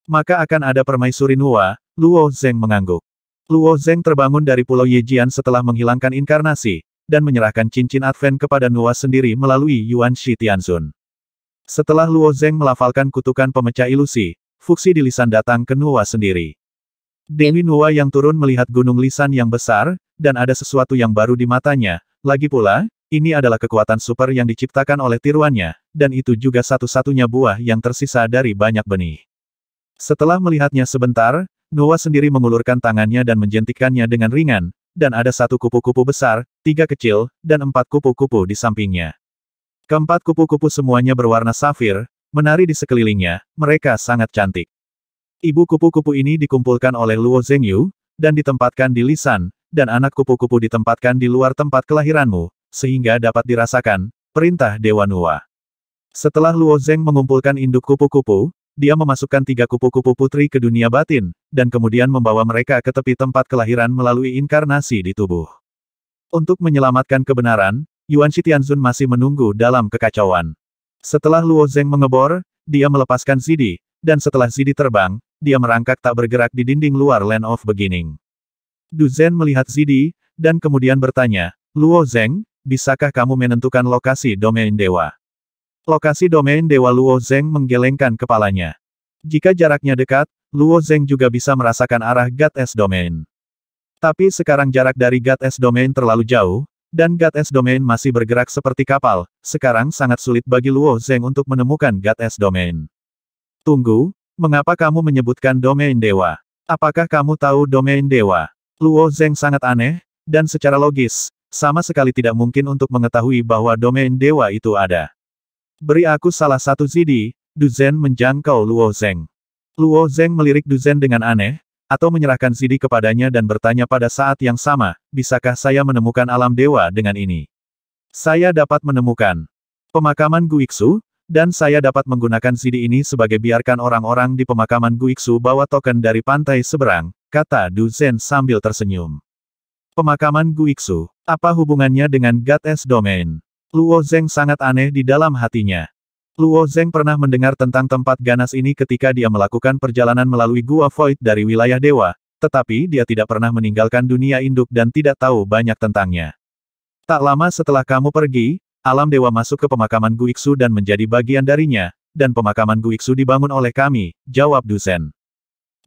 Maka akan ada permaisuri Nuwa, Luo Zeng mengangguk. Luo Zeng terbangun dari Pulau Yejian setelah menghilangkan inkarnasi, dan menyerahkan cincin Advent kepada Nuwa sendiri melalui Yuan Shitianzun. Setelah Luo Zeng melafalkan kutukan pemecah ilusi, Fuxi di lisan datang ke Nuwa sendiri. Dewi Nuwa yang turun melihat gunung lisan yang besar, dan ada sesuatu yang baru di matanya. Lagi pula, ini adalah kekuatan super yang diciptakan oleh tiruannya, dan itu juga satu-satunya buah yang tersisa dari banyak benih. Setelah melihatnya sebentar, Nuwa sendiri mengulurkan tangannya dan menjentikkannya dengan ringan, dan ada 1 kupu-kupu besar, 3 kecil, dan 4 kupu-kupu di sampingnya. Keempat kupu-kupu semuanya berwarna safir, menari di sekelilingnya, mereka sangat cantik. Ibu kupu-kupu ini dikumpulkan oleh Luo Zengyu, dan ditempatkan di lisan, dan anak kupu-kupu ditempatkan di luar tempat kelahiranmu, sehingga dapat dirasakan, perintah Dewa Nuwa. Setelah Luo Zeng mengumpulkan induk kupu-kupu, dia memasukkan 3 kupu-kupu putri ke dunia batin, dan kemudian membawa mereka ke tepi tempat kelahiran melalui inkarnasi di tubuh. Untuk menyelamatkan kebenaran, Yuan Shitianzun masih menunggu dalam kekacauan. Setelah Luo Zeng mengebor, dia melepaskan Zidi, dan setelah Zidi terbang, dia merangkak tak bergerak di dinding luar Land of Beginning. Du Zhen melihat Zidi, dan kemudian bertanya, Luo Zeng, bisakah kamu menentukan lokasi domain dewa? Lokasi domain dewa Luo Zeng menggelengkan kepalanya. Jika jaraknya dekat, Luo Zeng juga bisa merasakan arah God-S Domain. Tapi sekarang jarak dari God-S Domain terlalu jauh, dan God-S Domain masih bergerak seperti kapal, sekarang sangat sulit bagi Luo Zeng untuk menemukan God-S Domain. Tunggu, mengapa kamu menyebutkan domain dewa? Apakah kamu tahu domain dewa? Luo Zeng sangat aneh, dan secara logis, sama sekali tidak mungkin untuk mengetahui bahwa domain dewa itu ada. Beri aku salah satu Zidi, Du Zhen menjangkau Luo Zeng. Luo Zeng melirik Du Zhen dengan aneh, atau menyerahkan Zidi kepadanya dan bertanya pada saat yang sama, bisakah saya menemukan alam dewa dengan ini? Saya dapat menemukan pemakaman Guiksu, dan saya dapat menggunakan Zidi ini sebagai biarkan orang-orang di pemakaman Guiksu bawa token dari pantai seberang, kata Du Zhen sambil tersenyum. Pemakaman Guiksu, apa hubungannya dengan God-S Domain? Luo Zeng sangat aneh di dalam hatinya. Luo Zeng pernah mendengar tentang tempat ganas ini ketika dia melakukan perjalanan melalui Gua Void dari wilayah dewa, tetapi dia tidak pernah meninggalkan dunia induk dan tidak tahu banyak tentangnya. Tak lama setelah kamu pergi, alam dewa masuk ke pemakaman Guiksu dan menjadi bagian darinya, dan pemakaman Guiksu dibangun oleh kami, jawab Du Zhen.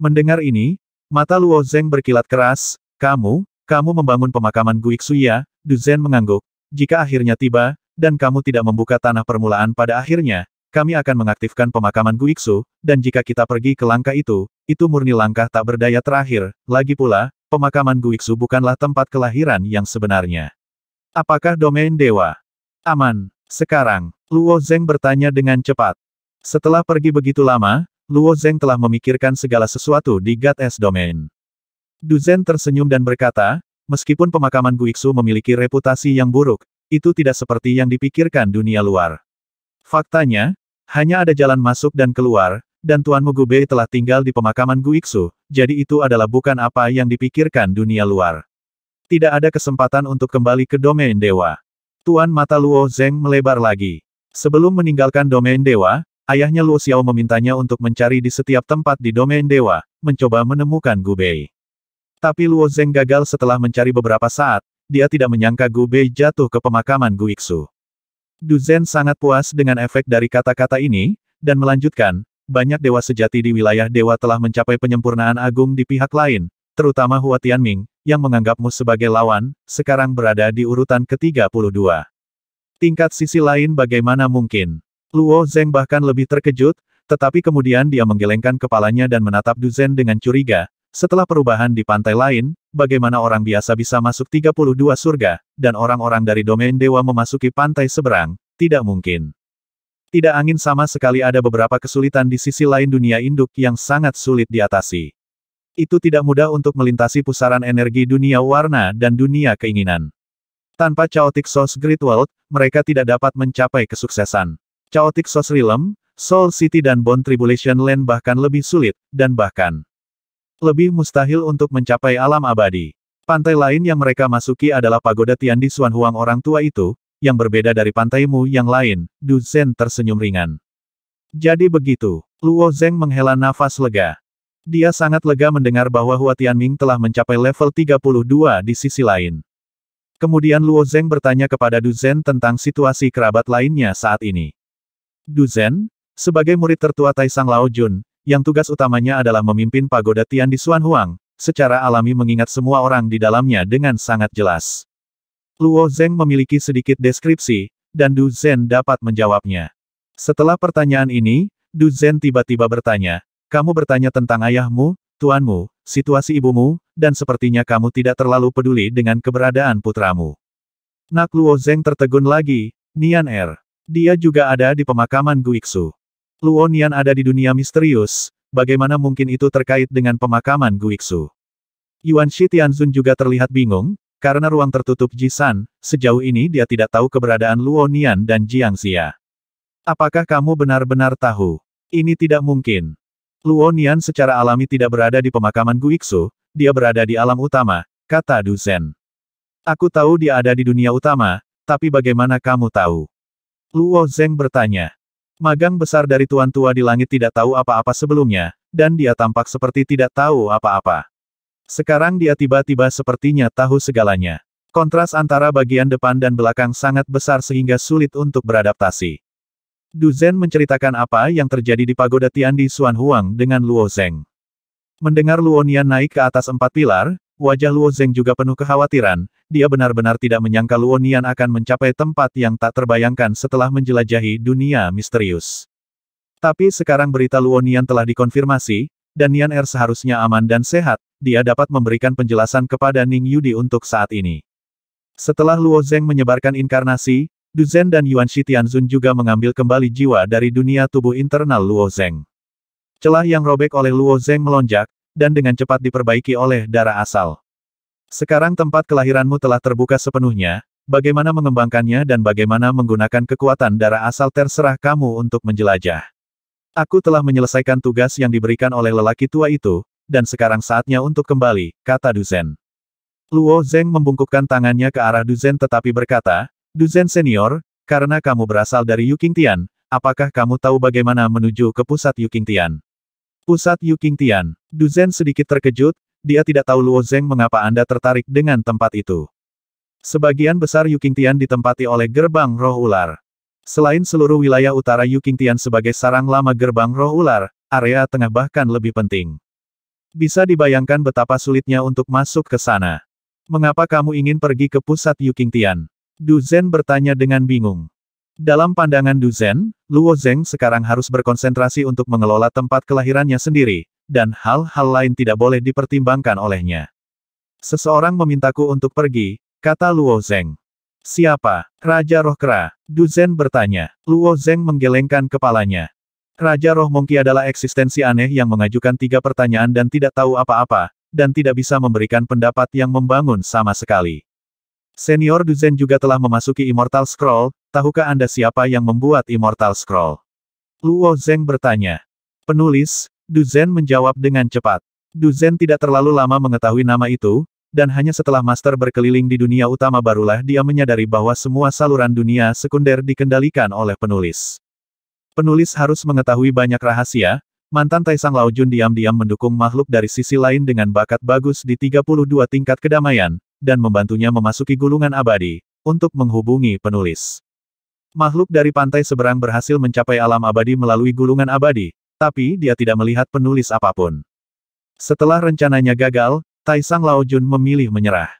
Mendengar ini, mata Luo Zeng berkilat keras, kamu membangun pemakaman Guiksu ya? Du Zhen mengangguk, jika akhirnya tiba, dan kamu tidak membuka tanah permulaan pada akhirnya, kami akan mengaktifkan pemakaman Guiksu, dan jika kita pergi ke langkah itu murni langkah tak berdaya terakhir, lagi pula, pemakaman Guiksu bukanlah tempat kelahiran yang sebenarnya. Apakah domain dewa aman sekarang? Luo Zeng bertanya dengan cepat. Setelah pergi begitu lama, Luo Zeng telah memikirkan segala sesuatu di God-S Domain. Du Zhen tersenyum dan berkata, meskipun pemakaman Guiksu memiliki reputasi yang buruk, itu tidak seperti yang dipikirkan dunia luar. Faktanya, hanya ada jalan masuk dan keluar, dan Tuanmu Gubei telah tinggal di pemakaman Guiksu, jadi itu adalah bukan apa yang dipikirkan dunia luar. Tidak ada kesempatan untuk kembali ke domain dewa. Tuan mata Luo Zeng melebar lagi. Sebelum meninggalkan domain dewa, ayahnya Luo Xiao memintanya untuk mencari di setiap tempat di domain dewa, mencoba menemukan Gubei. Tapi Luo Zeng gagal setelah mencari beberapa saat, dia tidak menyangka Gu Bei jatuh ke pemakaman Gu Iksu. Du Zhen sangat puas dengan efek dari kata-kata ini, dan melanjutkan, banyak dewa sejati di wilayah dewa telah mencapai penyempurnaan agung di pihak lain, terutama Hua Tianming, yang menganggapmu sebagai lawan, sekarang berada di urutan ke-32. Tingkat sisi lain bagaimana mungkin? Luo Zeng bahkan lebih terkejut, tetapi kemudian dia menggelengkan kepalanya dan menatap Du Zhen dengan curiga. Setelah perubahan di pantai lain, bagaimana orang biasa bisa masuk 32 surga, dan orang-orang dari domain dewa memasuki pantai seberang? Tidak mungkin. Tidak angin sama sekali, ada beberapa kesulitan di sisi lain dunia induk yang sangat sulit diatasi. Itu tidak mudah untuk melintasi pusaran energi dunia warna dan dunia keinginan. Tanpa Chaotic Source Great World, mereka tidak dapat mencapai kesuksesan. Chaotic Source Realm, Soul City dan Bone Tribulation Land bahkan lebih sulit, dan bahkan lebih mustahil untuk mencapai alam abadi. Pantai lain yang mereka masuki adalah Pagoda Tian di Xuan Huang orang tua itu, yang berbeda dari pantaimu yang lain. Du Zhen tersenyum ringan. Jadi begitu. Luo Zeng menghela nafas lega. Dia sangat lega mendengar bahwa Hua Tianming telah mencapai level 32 di sisi lain. Kemudian Luo Zeng bertanya kepada Du Zhen tentang situasi kerabat lainnya saat ini. Du Zhen, sebagai murid tertua Taisang Lao Jun, yang tugas utamanya adalah memimpin Pagoda Tian di Xuan Huang, secara alami mengingat semua orang di dalamnya dengan sangat jelas. Luo Zeng memiliki sedikit deskripsi, dan Du Zhen dapat menjawabnya. Setelah pertanyaan ini, Du Zhen tiba-tiba bertanya, kamu bertanya tentang ayahmu, tuanmu, situasi ibumu, dan sepertinya kamu tidak terlalu peduli dengan keberadaan putramu. Nak Luo Zeng tertegun lagi, Nian Er. Dia juga ada di pemakaman Gu Iksu. Luo Nian ada di dunia misterius, bagaimana mungkin itu terkait dengan pemakaman Gu Iksu? Yuan Shi Tianzun juga terlihat bingung, karena ruang tertutup Jisan, sejauh ini dia tidak tahu keberadaan Luo Nian dan Jiang Xia. Apakah kamu benar-benar tahu? Ini tidak mungkin. Luo Nian secara alami tidak berada di pemakaman Gu Iksu, dia berada di alam utama, kata Du Zhen. Aku tahu dia ada di dunia utama, tapi bagaimana kamu tahu? Luo Zeng bertanya. Magang besar dari Tuan Tua di Langit tidak tahu apa-apa sebelumnya, dan dia tampak seperti tidak tahu apa-apa. Sekarang dia tiba-tiba sepertinya tahu segalanya. Kontras antara bagian depan dan belakang sangat besar sehingga sulit untuk beradaptasi. Du Zhen menceritakan apa yang terjadi di Pagoda Tian di Xuan Huang dengan Luo Zeng. Mendengar Luo Nian naik ke atas 4 pilar, wajah Luo Zeng juga penuh kekhawatiran. Dia benar-benar tidak menyangka Luo Nian akan mencapai tempat yang tak terbayangkan setelah menjelajahi dunia misterius. Tapi sekarang berita Luo Nian telah dikonfirmasi, dan Nian Er seharusnya aman dan sehat, dia dapat memberikan penjelasan kepada Ning Yudi untuk saat ini. Setelah Luo Zeng menyebarkan inkarnasi, Du Zhen dan Yuan Shi Tianzun juga mengambil kembali jiwa dari dunia tubuh internal Luo Zeng. Celah yang robek oleh Luo Zeng melonjak, dan dengan cepat diperbaiki oleh darah asal. Sekarang tempat kelahiranmu telah terbuka sepenuhnya, bagaimana mengembangkannya dan bagaimana menggunakan kekuatan darah asal terserah kamu untuk menjelajah. Aku telah menyelesaikan tugas yang diberikan oleh lelaki tua itu, dan sekarang saatnya untuk kembali, kata Du Zhen. Luo Zeng membungkukkan tangannya ke arah Du Zhen tetapi berkata, Du Zhen senior, karena kamu berasal dari Yu Qingtian, apakah kamu tahu bagaimana menuju ke pusat Yu Qingtian? Pusat Yu Qingtian. Du Zhen sedikit terkejut, dia tidak tahu Luo Zeng mengapa Anda tertarik dengan tempat itu. Sebagian besar Yu Qingtian ditempati oleh gerbang roh ular. Selain seluruh wilayah utara Yu Qingtian sebagai sarang lama gerbang roh ular, area tengah bahkan lebih penting. Bisa dibayangkan betapa sulitnya untuk masuk ke sana. Mengapa kamu ingin pergi ke pusat Yu Qingtian? Du Zhen bertanya dengan bingung. Dalam pandangan Du Zhen, Luo Zeng sekarang harus berkonsentrasi untuk mengelola tempat kelahirannya sendiri, dan hal-hal lain tidak boleh dipertimbangkan olehnya. Seseorang memintaku untuk pergi, kata Luo Zeng. Siapa? Raja Roh Kera? Du Zhen bertanya. Luo Zeng menggelengkan kepalanya. Raja Roh Monkey adalah eksistensi aneh yang mengajukan 3 pertanyaan dan tidak tahu apa-apa, dan tidak bisa memberikan pendapat yang membangun sama sekali. Senior Du Zhen juga telah memasuki Immortal Scroll, tahukah Anda siapa yang membuat Immortal Scroll? Luo Zeng bertanya. Penulis, Du Zhen menjawab dengan cepat. Du Zhen tidak terlalu lama mengetahui nama itu, dan hanya setelah master berkeliling di dunia utama barulah dia menyadari bahwa semua saluran dunia sekunder dikendalikan oleh penulis. Penulis harus mengetahui banyak rahasia, Mantan Taisang Laojun diam-diam mendukung makhluk dari sisi lain dengan bakat bagus di 32 tingkat kedamaian, dan membantunya memasuki gulungan abadi, untuk menghubungi penulis. Makhluk dari pantai seberang berhasil mencapai alam abadi melalui gulungan abadi, tapi dia tidak melihat penulis apapun. Setelah rencananya gagal, Taisang Laojun memilih menyerah.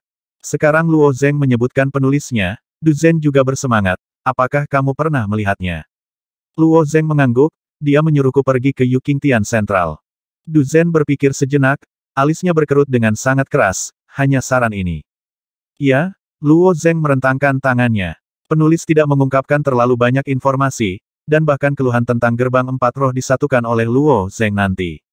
Sekarang Luo Zeng menyebutkan penulisnya, Du Zhen juga bersemangat, apakah kamu pernah melihatnya? Luo Zeng mengangguk, dia menyuruhku pergi ke Yukingtian Sentral. Du Zhen berpikir sejenak, alisnya berkerut dengan sangat keras, hanya saran ini. Ya, Luo Zeng merentangkan tangannya. Penulis tidak mengungkapkan terlalu banyak informasi, dan bahkan keluhan tentang gerbang empat roh disatukan oleh Luo Zeng nanti.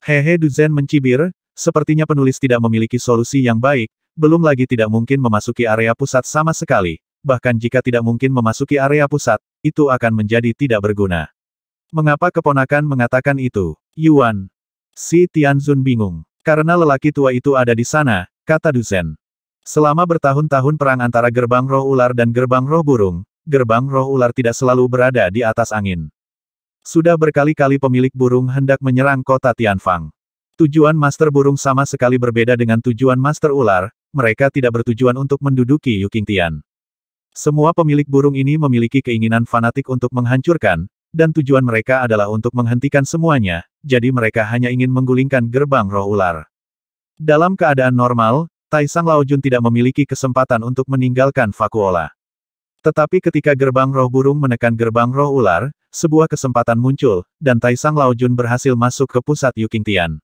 Hehe, Du Zhen mencibir, sepertinya penulis tidak memiliki solusi yang baik, belum lagi tidak mungkin memasuki area pusat sama sekali, bahkan jika tidak mungkin memasuki area pusat, itu akan menjadi tidak berguna. Mengapa keponakan mengatakan itu? Yuan. Si Tianzun bingung. Karena lelaki tua itu ada di sana, kata Du Zhen. Selama bertahun-tahun perang antara gerbang roh ular dan gerbang roh burung, gerbang roh ular tidak selalu berada di atas angin. Sudah berkali-kali pemilik burung hendak menyerang kota Tianfang. Tujuan Master Burung sama sekali berbeda dengan tujuan Master Ular, mereka tidak bertujuan untuk menduduki Yukingtian. Semua pemilik burung ini memiliki keinginan fanatik untuk menghancurkan, dan tujuan mereka adalah untuk menghentikan semuanya, jadi mereka hanya ingin menggulingkan gerbang roh ular. Dalam keadaan normal, Taisang Laojun tidak memiliki kesempatan untuk meninggalkan Vakuola. Tetapi ketika gerbang roh burung menekan gerbang roh ular, sebuah kesempatan muncul, dan Taisang Laojun berhasil masuk ke pusat Yukingtian.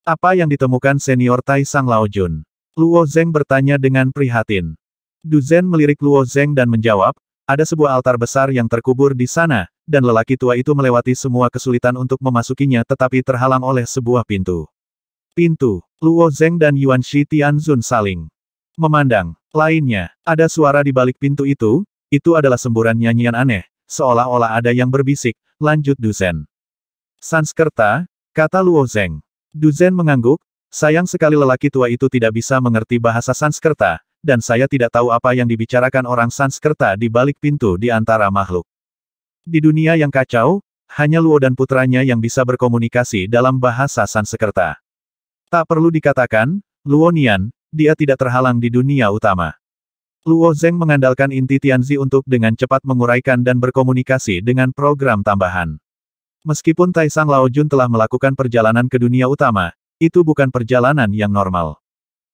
Apa yang ditemukan senior Taisang Laojun? Luo Zeng bertanya dengan prihatin. Du Zhen melirik Luo Zeng dan menjawab, ada sebuah altar besar yang terkubur di sana, dan lelaki tua itu melewati semua kesulitan untuk memasukinya tetapi terhalang oleh sebuah pintu. Pintu. Luo Zeng dan Yuan Shi Tianzun saling memandang. Lainnya, ada suara di balik pintu itu adalah semburan nyanyian aneh, seolah-olah ada yang berbisik, lanjut Du Zhen. Sanskerta, kata Luo Zeng. Du Zhen mengangguk, sayang sekali lelaki tua itu tidak bisa mengerti bahasa Sanskerta, dan saya tidak tahu apa yang dibicarakan orang Sanskerta di balik pintu di antara makhluk. Di dunia yang kacau, hanya Luo dan putranya yang bisa berkomunikasi dalam bahasa Sanskerta. Tak perlu dikatakan, Luo Nian, dia tidak terhalang di dunia utama. Luo Zeng mengandalkan inti Tianzi untuk dengan cepat menguraikan dan berkomunikasi dengan program tambahan. Meskipun Taisang Laojun telah melakukan perjalanan ke dunia utama, itu bukan perjalanan yang normal.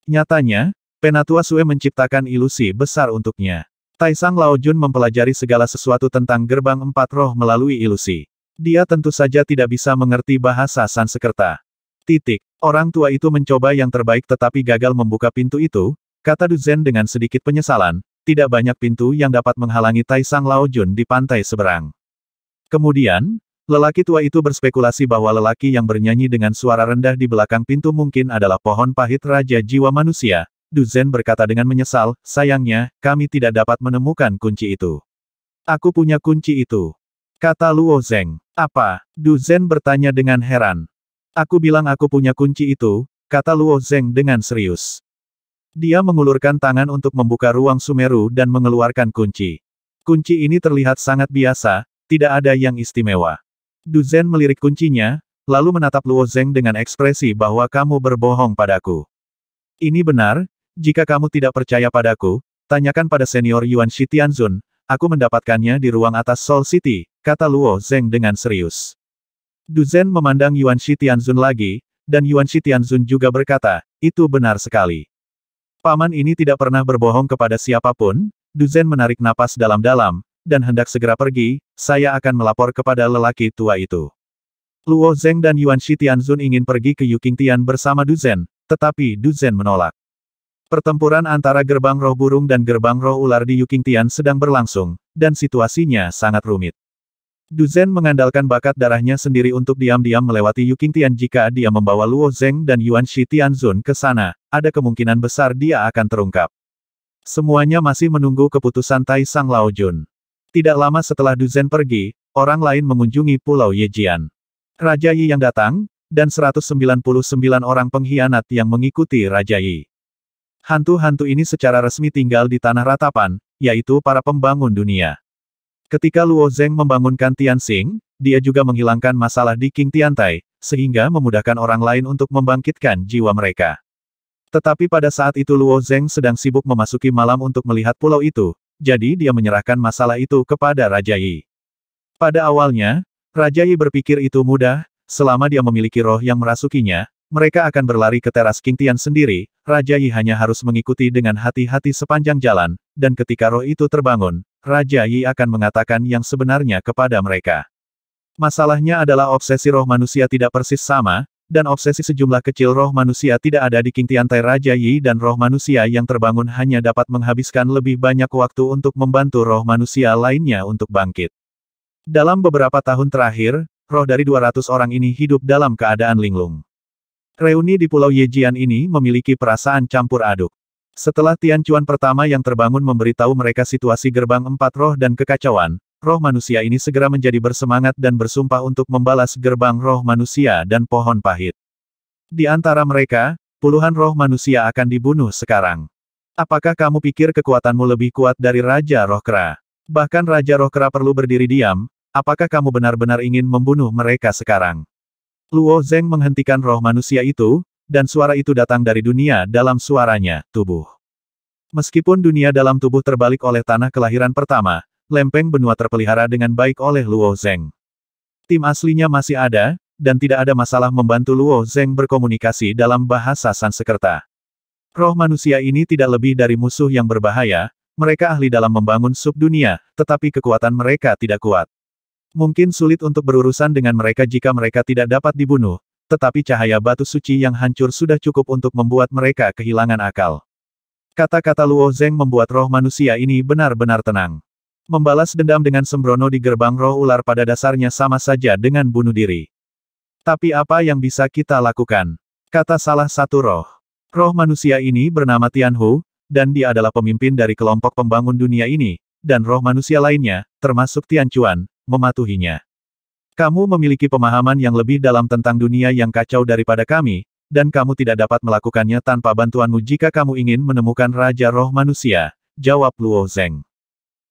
Nyatanya, Penatua Sue menciptakan ilusi besar untuknya. Taisang Laojun mempelajari segala sesuatu tentang gerbang empat roh melalui ilusi. Dia tentu saja tidak bisa mengerti bahasa Sanskerta. Orang tua itu mencoba yang terbaik tetapi gagal membuka pintu itu, kata Du Zhen dengan sedikit penyesalan, tidak banyak pintu yang dapat menghalangi Taisang Laojun di pantai seberang. Kemudian, lelaki tua itu berspekulasi bahwa lelaki yang bernyanyi dengan suara rendah di belakang pintu mungkin adalah pohon pahit Raja Jiwa Manusia. Du Zhen berkata dengan menyesal, sayangnya, kami tidak dapat menemukan kunci itu. Aku punya kunci itu. Kata Luo Zeng. Apa? Du Zhen bertanya dengan heran. Aku bilang aku punya kunci itu, kata Luo Zeng dengan serius. Dia mengulurkan tangan untuk membuka ruang Sumeru dan mengeluarkan kunci. Kunci ini terlihat sangat biasa, tidak ada yang istimewa. Du Zhen melirik kuncinya, lalu menatap Luo Zeng dengan ekspresi bahwa kamu berbohong padaku. Ini benar, jika kamu tidak percaya padaku, tanyakan pada senior Yuan Shi Tianzun, aku mendapatkannya di ruang atas Soul City, kata Luo Zeng dengan serius. Du Zhen memandang Yuan Shi Tianzun lagi, dan Yuan Shi Tianzun juga berkata, itu benar sekali. Paman ini tidak pernah berbohong kepada siapapun. Du Zhen menarik napas dalam-dalam, dan hendak segera pergi, saya akan melapor kepada lelaki tua itu. Luo Zeng dan Yuan Shi Tianzun ingin pergi ke Yukingtian bersama Du Zhen, tetapi Du Zhen menolak. Pertempuran antara gerbang roh burung dan gerbang roh ular di Yukingtian sedang berlangsung, dan situasinya sangat rumit. Du Zhen mengandalkan bakat darahnya sendiri untuk diam-diam melewati Yukingtian. Jika dia membawa Luo Zeng dan Yuan Shi Tianzun ke sana, ada kemungkinan besar dia akan terungkap. Semuanya masih menunggu keputusan Taisang Laojun. Tidak lama setelah Du Zhen pergi, orang lain mengunjungi Pulau Yejian. Raja Yi yang datang, dan 199 orang pengkhianat yang mengikuti Raja Yi. Hantu-hantu ini secara resmi tinggal di Tanah Ratapan, yaitu para pembangun dunia. Ketika Luo Zeng membangunkan Tianxing, dia juga menghilangkan masalah di King Tiantai, sehingga memudahkan orang lain untuk membangkitkan jiwa mereka. Tetapi pada saat itu Luo Zeng sedang sibuk memasuki malam untuk melihat pulau itu, jadi dia menyerahkan masalah itu kepada Raja Yi. Pada awalnya, Raja Yi berpikir itu mudah, selama dia memiliki roh yang merasukinya, mereka akan berlari ke teras King Tian sendiri. Raja Yi hanya harus mengikuti dengan hati-hati sepanjang jalan, dan ketika roh itu terbangun, Raja Yi akan mengatakan yang sebenarnya kepada mereka. Masalahnya adalah obsesi roh manusia tidak persis sama, dan obsesi sejumlah kecil roh manusia tidak ada di King Tiantai Raja Yi dan roh manusia yang terbangun hanya dapat menghabiskan lebih banyak waktu untuk membantu roh manusia lainnya untuk bangkit. Dalam beberapa tahun terakhir, roh dari 200 orang ini hidup dalam keadaan linglung. Reuni di Pulau Yejian ini memiliki perasaan campur aduk. Setelah Tian Chuan pertama yang terbangun memberitahu mereka situasi gerbang 4 roh dan kekacauan, roh manusia ini segera menjadi bersemangat dan bersumpah untuk membalas gerbang roh manusia dan pohon pahit. Di antara mereka, puluhan roh manusia akan dibunuh sekarang. Apakah kamu pikir kekuatanmu lebih kuat dari Raja Roh Kera? Bahkan Raja Roh Kera perlu berdiri diam, apakah kamu benar-benar ingin membunuh mereka sekarang? Luo Zeng menghentikan roh manusia itu, dan suara itu datang dari dunia dalam suaranya, tubuh. Meskipun dunia dalam tubuh terbalik oleh tanah kelahiran pertama, lempeng benua terpelihara dengan baik oleh Luo Zeng. Tim aslinya masih ada, dan tidak ada masalah membantu Luo Zeng berkomunikasi dalam bahasa Sanskerta. Roh manusia ini tidak lebih dari musuh yang berbahaya, mereka ahli dalam membangun subdunia, tetapi kekuatan mereka tidak kuat. Mungkin sulit untuk berurusan dengan mereka jika mereka tidak dapat dibunuh, tetapi cahaya batu suci yang hancur sudah cukup untuk membuat mereka kehilangan akal. Kata-kata Luo Zeng membuat roh manusia ini benar-benar tenang. Membalas dendam dengan sembrono di gerbang roh ular pada dasarnya sama saja dengan bunuh diri. Tapi apa yang bisa kita lakukan? Kata salah satu roh. Roh manusia ini bernama Tianhu, dan dia adalah pemimpin dari kelompok pembangun dunia ini, dan roh manusia lainnya, termasuk Tian Chuan, mematuhinya. Kamu memiliki pemahaman yang lebih dalam tentang dunia yang kacau daripada kami, dan kamu tidak dapat melakukannya tanpa bantuanmu jika kamu ingin menemukan Raja Roh Manusia, jawab Luo Zeng.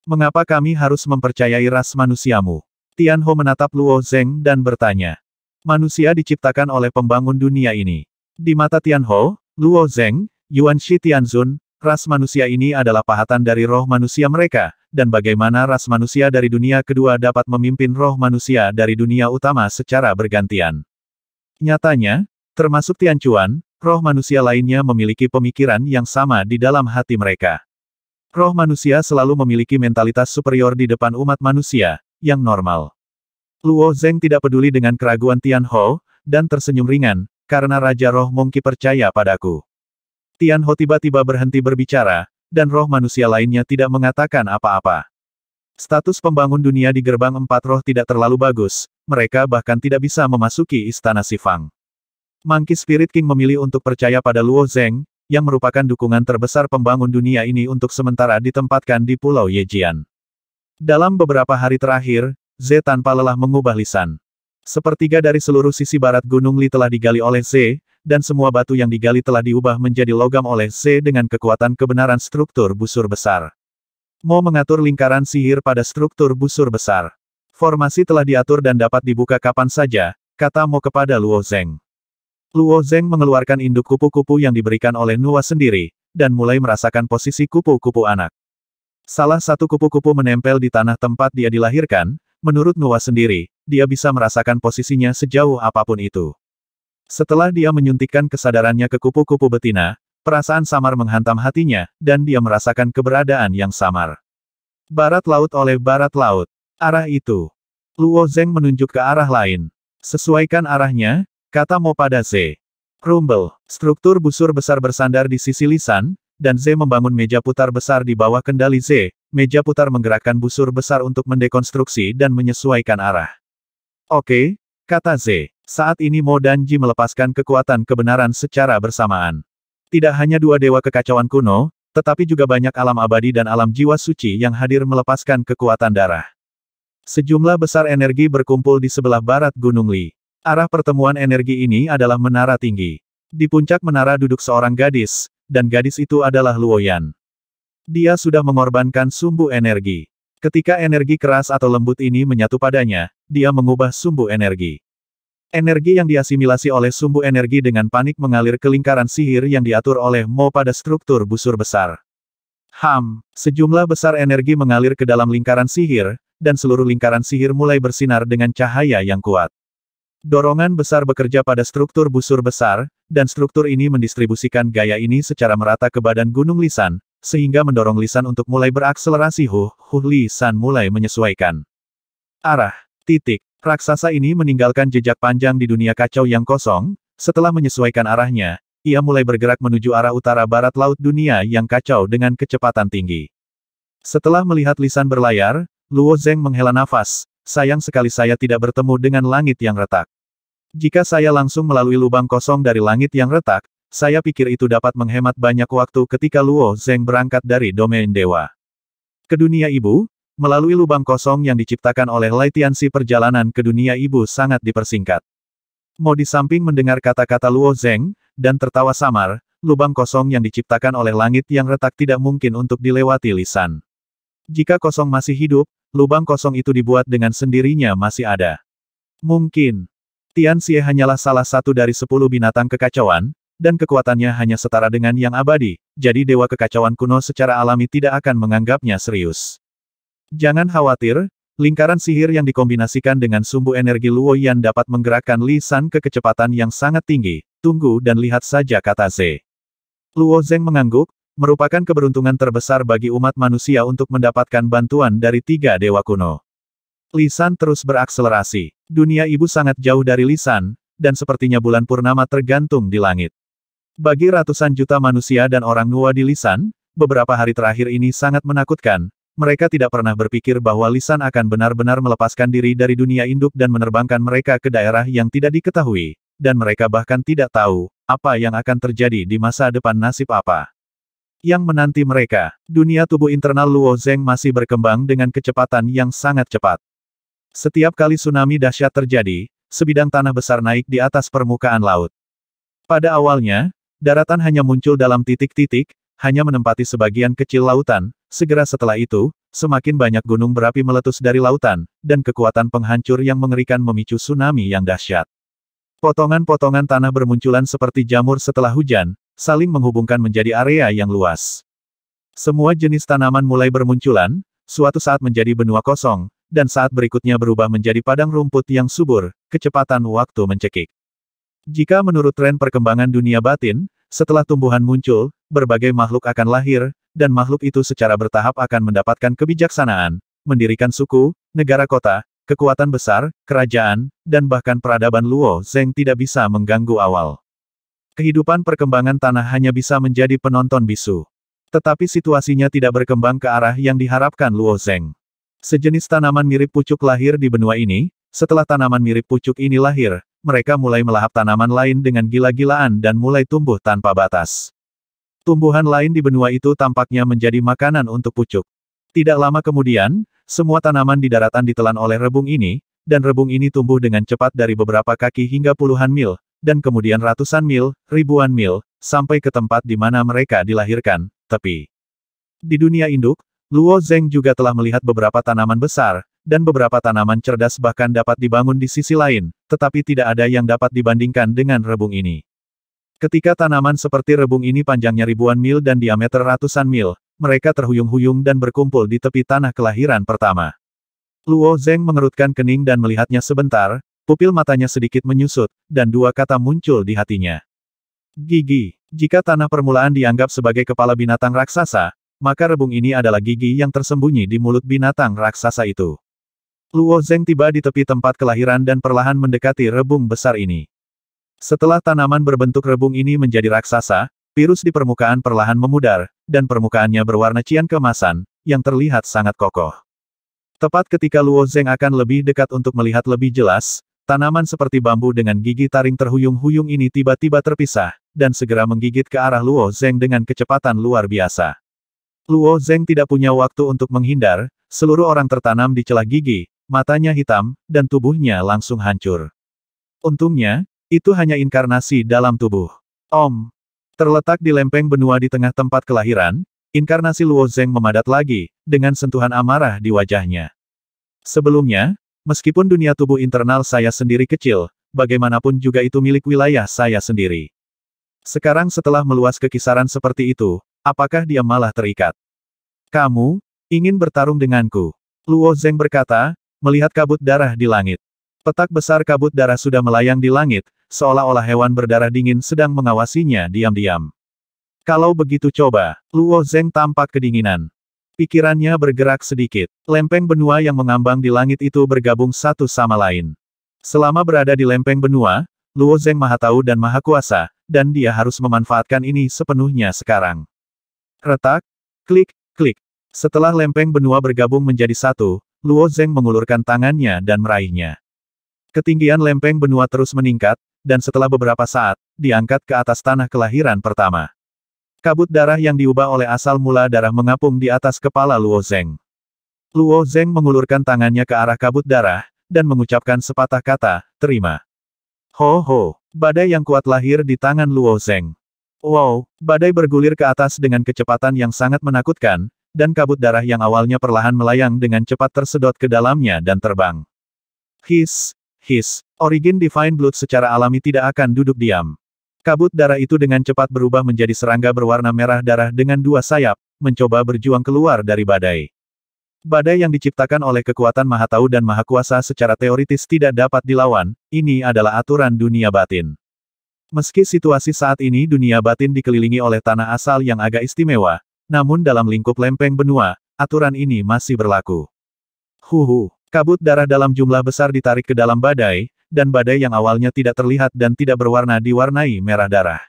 Mengapa kami harus mempercayai ras manusiamu? Tianho menatap Luo Zeng dan bertanya. Manusia diciptakan oleh pembangun dunia ini. Di mata Tianho, Luo Zeng, Yuan Shi Tianzun, ras manusia ini adalah pahatan dari roh manusia mereka, dan bagaimana ras manusia dari dunia kedua dapat memimpin roh manusia dari dunia utama secara bergantian. Nyatanya, termasuk Tian Chuan, roh manusia lainnya memiliki pemikiran yang sama di dalam hati mereka. Roh manusia selalu memiliki mentalitas superior di depan umat manusia, yang normal. Luo Zeng tidak peduli dengan keraguan Tianho, dan tersenyum ringan, karena Raja Roh Mongki percaya padaku. Tianho tiba-tiba berhenti berbicara, dan roh manusia lainnya tidak mengatakan apa-apa. Status pembangun dunia di gerbang 4 roh tidak terlalu bagus, mereka bahkan tidak bisa memasuki istana Sifang. Monkey Spirit King memilih untuk percaya pada Luo Zeng, yang merupakan dukungan terbesar pembangun dunia ini untuk sementara ditempatkan di Pulau Yejian. Dalam beberapa hari terakhir, Z tanpa lelah mengubah lisan. Sepertiga dari seluruh sisi barat Gunung Li telah digali oleh Z, dan semua batu yang digali telah diubah menjadi logam oleh Z dengan kekuatan kebenaran struktur busur besar. Mo mengatur lingkaran sihir pada struktur busur besar. Formasi telah diatur dan dapat dibuka kapan saja, kata Mo kepada Luo Zeng. Luo Zeng mengeluarkan induk kupu-kupu yang diberikan oleh Nuwa sendiri, dan mulai merasakan posisi kupu-kupu anak. Salah satu kupu-kupu menempel di tanah tempat dia dilahirkan, menurut Nuwa sendiri, dia bisa merasakan posisinya sejauh apapun itu. Setelah dia menyuntikkan kesadarannya ke kupu-kupu betina, perasaan samar menghantam hatinya, dan dia merasakan keberadaan yang samar. Barat laut oleh barat laut. Arah itu. Luo Zeng menunjuk ke arah lain. Sesuaikan arahnya, kata Mo pada Z. Rumble. Struktur busur besar bersandar di sisi lisan, dan Z membangun meja putar besar di bawah kendali Z. Meja putar menggerakkan busur besar untuk mendekonstruksi dan menyesuaikan arah. Oke, kata Z. Saat ini Mo dan Ji melepaskan kekuatan kebenaran secara bersamaan. Tidak hanya dua dewa kekacauan kuno, tetapi juga banyak alam abadi dan alam jiwa suci yang hadir melepaskan kekuatan darah. Sejumlah besar energi berkumpul di sebelah barat Gunung Li. Arah pertemuan energi ini adalah menara tinggi. Di puncak menara duduk seorang gadis, dan gadis itu adalah Luoyan. Dia sudah mengorbankan sumbu energi. Ketika energi keras atau lembut ini menyatu padanya, dia mengubah sumbu energi. Energi yang diasimilasi oleh sumbu energi dengan panik mengalir ke lingkaran sihir yang diatur oleh Mo pada struktur busur besar. Sejumlah besar energi mengalir ke dalam lingkaran sihir, dan seluruh lingkaran sihir mulai bersinar dengan cahaya yang kuat. Dorongan besar bekerja pada struktur busur besar, dan struktur ini mendistribusikan gaya ini secara merata ke badan Gunung Lisan, sehingga mendorong Lisan untuk mulai berakselerasi. Lisan mulai menyesuaikan arah. Raksasa ini meninggalkan jejak panjang di dunia kacau yang kosong. Setelah menyesuaikan arahnya, ia mulai bergerak menuju arah utara-barat laut dunia yang kacau dengan kecepatan tinggi. Setelah melihat Lisan berlayar, Luo Zeng menghela nafas. Sayang sekali saya tidak bertemu dengan langit yang retak. Jika saya langsung melalui lubang kosong dari langit yang retak, saya pikir itu dapat menghemat banyak waktu ketika Luo Zeng berangkat dari domain dewa ke dunia ibu. Melalui lubang kosong yang diciptakan oleh Lai Tianxi, perjalanan ke dunia ibu sangat dipersingkat. Mo di samping mendengar kata-kata Luo Zeng, dan tertawa samar. Lubang kosong yang diciptakan oleh langit yang retak tidak mungkin untuk dilewati Lisan. Jika kosong masih hidup, lubang kosong itu dibuat dengan sendirinya masih ada. Mungkin Tianxi hanyalah salah satu dari 10 binatang kekacauan, dan kekuatannya hanya setara dengan yang abadi, jadi dewa kekacauan kuno secara alami tidak akan menganggapnya serius. Jangan khawatir, lingkaran sihir yang dikombinasikan dengan sumbu energi Luo Yan dapat menggerakkan Lisan ke kecepatan yang sangat tinggi. Tunggu dan lihat saja, kata Ze. Luo Zeng mengangguk, merupakan keberuntungan terbesar bagi umat manusia untuk mendapatkan bantuan dari 3 dewa kuno. Lisan terus berakselerasi. Dunia ibu sangat jauh dari Lisan, dan sepertinya bulan purnama tergantung di langit. Bagi ratusan juta manusia dan orang Nuwa di Lisan, beberapa hari terakhir ini sangat menakutkan. Mereka tidak pernah berpikir bahwa Lisan akan benar-benar melepaskan diri dari dunia induk dan menerbangkan mereka ke daerah yang tidak diketahui, dan mereka bahkan tidak tahu apa yang akan terjadi di masa depan. Nasib apa yang menanti mereka. Dunia tubuh internal Luo Zeng masih berkembang dengan kecepatan yang sangat cepat. Setiap kali tsunami dahsyat terjadi, sebidang tanah besar naik di atas permukaan laut. Pada awalnya, daratan hanya muncul dalam titik-titik, hanya menempati sebagian kecil lautan. Segera setelah itu, semakin banyak gunung berapi meletus dari lautan, dan kekuatan penghancur yang mengerikan memicu tsunami yang dahsyat. Potongan-potongan tanah bermunculan seperti jamur setelah hujan, saling menghubungkan menjadi area yang luas. Semua jenis tanaman mulai bermunculan, suatu saat menjadi benua kosong, dan saat berikutnya berubah menjadi padang rumput yang subur. Kecepatan waktu mencekik. Jika menurut tren perkembangan dunia batin, setelah tumbuhan muncul, berbagai makhluk akan lahir, dan makhluk itu secara bertahap akan mendapatkan kebijaksanaan, mendirikan suku, negara kota, kekuatan besar, kerajaan, dan bahkan peradaban. Luo Zeng tidak bisa mengganggu awal. Kehidupan perkembangan tanah hanya bisa menjadi penonton bisu. Tetapi situasinya tidak berkembang ke arah yang diharapkan Luo Zeng. Sejenis tanaman mirip pucuk lahir di benua ini. Setelah tanaman mirip pucuk ini lahir, mereka mulai melahap tanaman lain dengan gila-gilaan dan mulai tumbuh tanpa batas. Tumbuhan lain di benua itu tampaknya menjadi makanan untuk pucuk. Tidak lama kemudian, semua tanaman di daratan ditelan oleh rebung ini, dan rebung ini tumbuh dengan cepat dari beberapa kaki hingga puluhan mil, dan kemudian ratusan mil, ribuan mil, sampai ke tempat di mana mereka dilahirkan, tepi. Di dunia induk, Luo Zeng juga telah melihat beberapa tanaman besar, dan beberapa tanaman cerdas bahkan dapat dibangun di sisi lain, tetapi tidak ada yang dapat dibandingkan dengan rebung ini. Ketika tanaman seperti rebung ini panjangnya ribuan mil dan diameter ratusan mil, mereka terhuyung-huyung dan berkumpul di tepi tanah kelahiran pertama. Luo Zeng mengerutkan kening dan melihatnya sebentar, pupil matanya sedikit menyusut, dan 2 kata muncul di hatinya. Gigi. Jika tanah permulaan dianggap sebagai kepala binatang raksasa, maka rebung ini adalah gigi yang tersembunyi di mulut binatang raksasa itu. Luo Zeng tiba di tepi tempat kelahiran dan perlahan mendekati rebung besar ini. Setelah tanaman berbentuk rebung ini menjadi raksasa, virus di permukaan perlahan memudar, dan permukaannya berwarna cian keemasan, yang terlihat sangat kokoh. Tepat ketika Luo Zeng akan lebih dekat untuk melihat lebih jelas, tanaman seperti bambu dengan gigi taring terhuyung-huyung ini tiba-tiba terpisah, dan segera menggigit ke arah Luo Zeng dengan kecepatan luar biasa. Luo Zeng tidak punya waktu untuk menghindar, seluruh orang tertanam di celah gigi, matanya hitam, dan tubuhnya langsung hancur. Untungnya, itu hanya inkarnasi dalam tubuh. Terletak di lempeng benua di tengah tempat kelahiran, inkarnasi Luo Zeng memadat lagi, dengan sentuhan amarah di wajahnya. Sebelumnya, meskipun dunia tubuh internal saya sendiri kecil, bagaimanapun juga itu milik wilayah saya sendiri. Sekarang setelah meluas ke kisaran seperti itu, apakah dia malah terikat? Kamu, ingin bertarung denganku? Luo Zeng berkata, melihat kabut darah di langit. Petak besar kabut darah sudah melayang di langit, seolah-olah hewan berdarah dingin sedang mengawasinya diam-diam. Kalau begitu coba, Luo Zeng tampak kedinginan. Pikirannya bergerak sedikit. Lempeng benua yang mengambang di langit itu bergabung satu sama lain. Selama berada di lempeng benua, Luo Zeng Maha Tahu dan Maha Kuasa, dan dia harus memanfaatkan ini sepenuhnya sekarang. Retak, klik, klik. Setelah lempeng benua bergabung menjadi satu, Luo Zeng mengulurkan tangannya dan meraihnya. Ketinggian lempeng benua terus meningkat, dan setelah beberapa saat, diangkat ke atas tanah kelahiran pertama. Kabut darah yang diubah oleh asal mula darah mengapung di atas kepala Luo Zeng. Luo Zeng mengulurkan tangannya ke arah kabut darah, dan mengucapkan sepatah kata, terima. Ho ho, badai yang kuat lahir di tangan Luo Zeng. Wow, badai bergulir ke atas dengan kecepatan yang sangat menakutkan, dan kabut darah yang awalnya perlahan melayang dengan cepat tersedot ke dalamnya dan terbang. His, origin Divine Blood secara alami tidak akan duduk diam. Kabut darah itu dengan cepat berubah menjadi serangga berwarna merah darah dengan dua sayap, mencoba berjuang keluar dari badai. Badai yang diciptakan oleh kekuatan Maha Tahu dan Maha Kuasa secara teoritis tidak dapat dilawan, ini adalah aturan dunia batin. Meski situasi saat ini dunia batin dikelilingi oleh tanah asal yang agak istimewa, namun dalam lingkup lempeng benua, aturan ini masih berlaku. Kabut darah dalam jumlah besar ditarik ke dalam badai, dan badai yang awalnya tidak terlihat dan tidak berwarna diwarnai merah darah.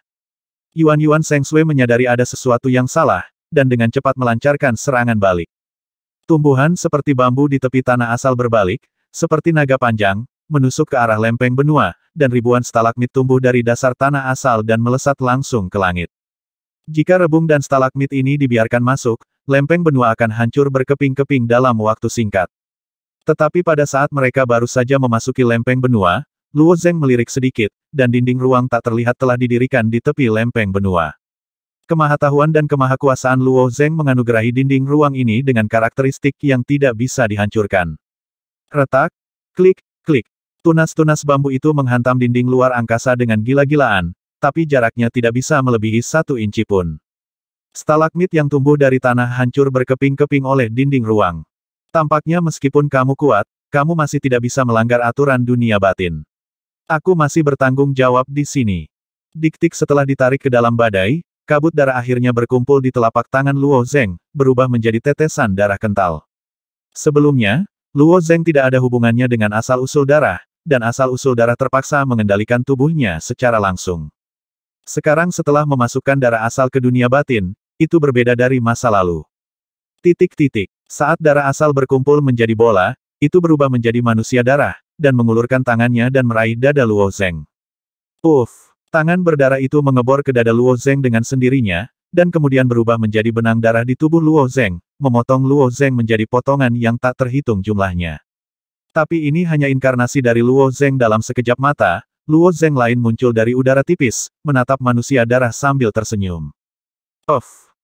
Yuan Seng Sui menyadari ada sesuatu yang salah, dan dengan cepat melancarkan serangan balik. Tumbuhan seperti bambu di tepi tanah asal berbalik, seperti naga panjang, menusuk ke arah lempeng benua, dan ribuan stalagmit tumbuh dari dasar tanah asal dan melesat langsung ke langit. Jika rebung dan stalagmit ini dibiarkan masuk, lempeng benua akan hancur berkeping-keping dalam waktu singkat. Tetapi pada saat mereka baru saja memasuki lempeng benua, Luo Zeng melirik sedikit, dan dinding ruang tak terlihat telah didirikan di tepi lempeng benua. Kemahatauan dan kemahakuasaan Luo Zeng menganugerahi dinding ruang ini dengan karakteristik yang tidak bisa dihancurkan. Retak, klik, klik. Tunas-tunas bambu itu menghantam dinding luar angkasa dengan gila-gilaan, tapi jaraknya tidak bisa melebihi 1 inci pun. Stalagmit yang tumbuh dari tanah hancur berkeping-keping oleh dinding ruang. Tampaknya meskipun kamu kuat, kamu masih tidak bisa melanggar aturan dunia batin. Aku masih bertanggung jawab di sini. Dik-dik setelah ditarik ke dalam badai, kabut darah akhirnya berkumpul di telapak tangan Luo Zeng, berubah menjadi tetesan darah kental. Sebelumnya, Luo Zeng tidak ada hubungannya dengan asal-usul darah, dan asal-usul darah terpaksa mengendalikan tubuhnya secara langsung. Sekarang setelah memasukkan darah asal ke dunia batin, itu berbeda dari masa lalu. Saat darah asal berkumpul menjadi bola, itu berubah menjadi manusia darah, dan mengulurkan tangannya dan meraih dada Luo Zeng. Tangan berdarah itu mengebor ke dada Luo Zeng dengan sendirinya, dan kemudian berubah menjadi benang darah di tubuh Luo Zeng, memotong Luo Zeng menjadi potongan yang tak terhitung jumlahnya. Tapi ini hanya inkarnasi dari Luo Zeng dalam sekejap mata, Luo Zeng lain muncul dari udara tipis, menatap manusia darah sambil tersenyum.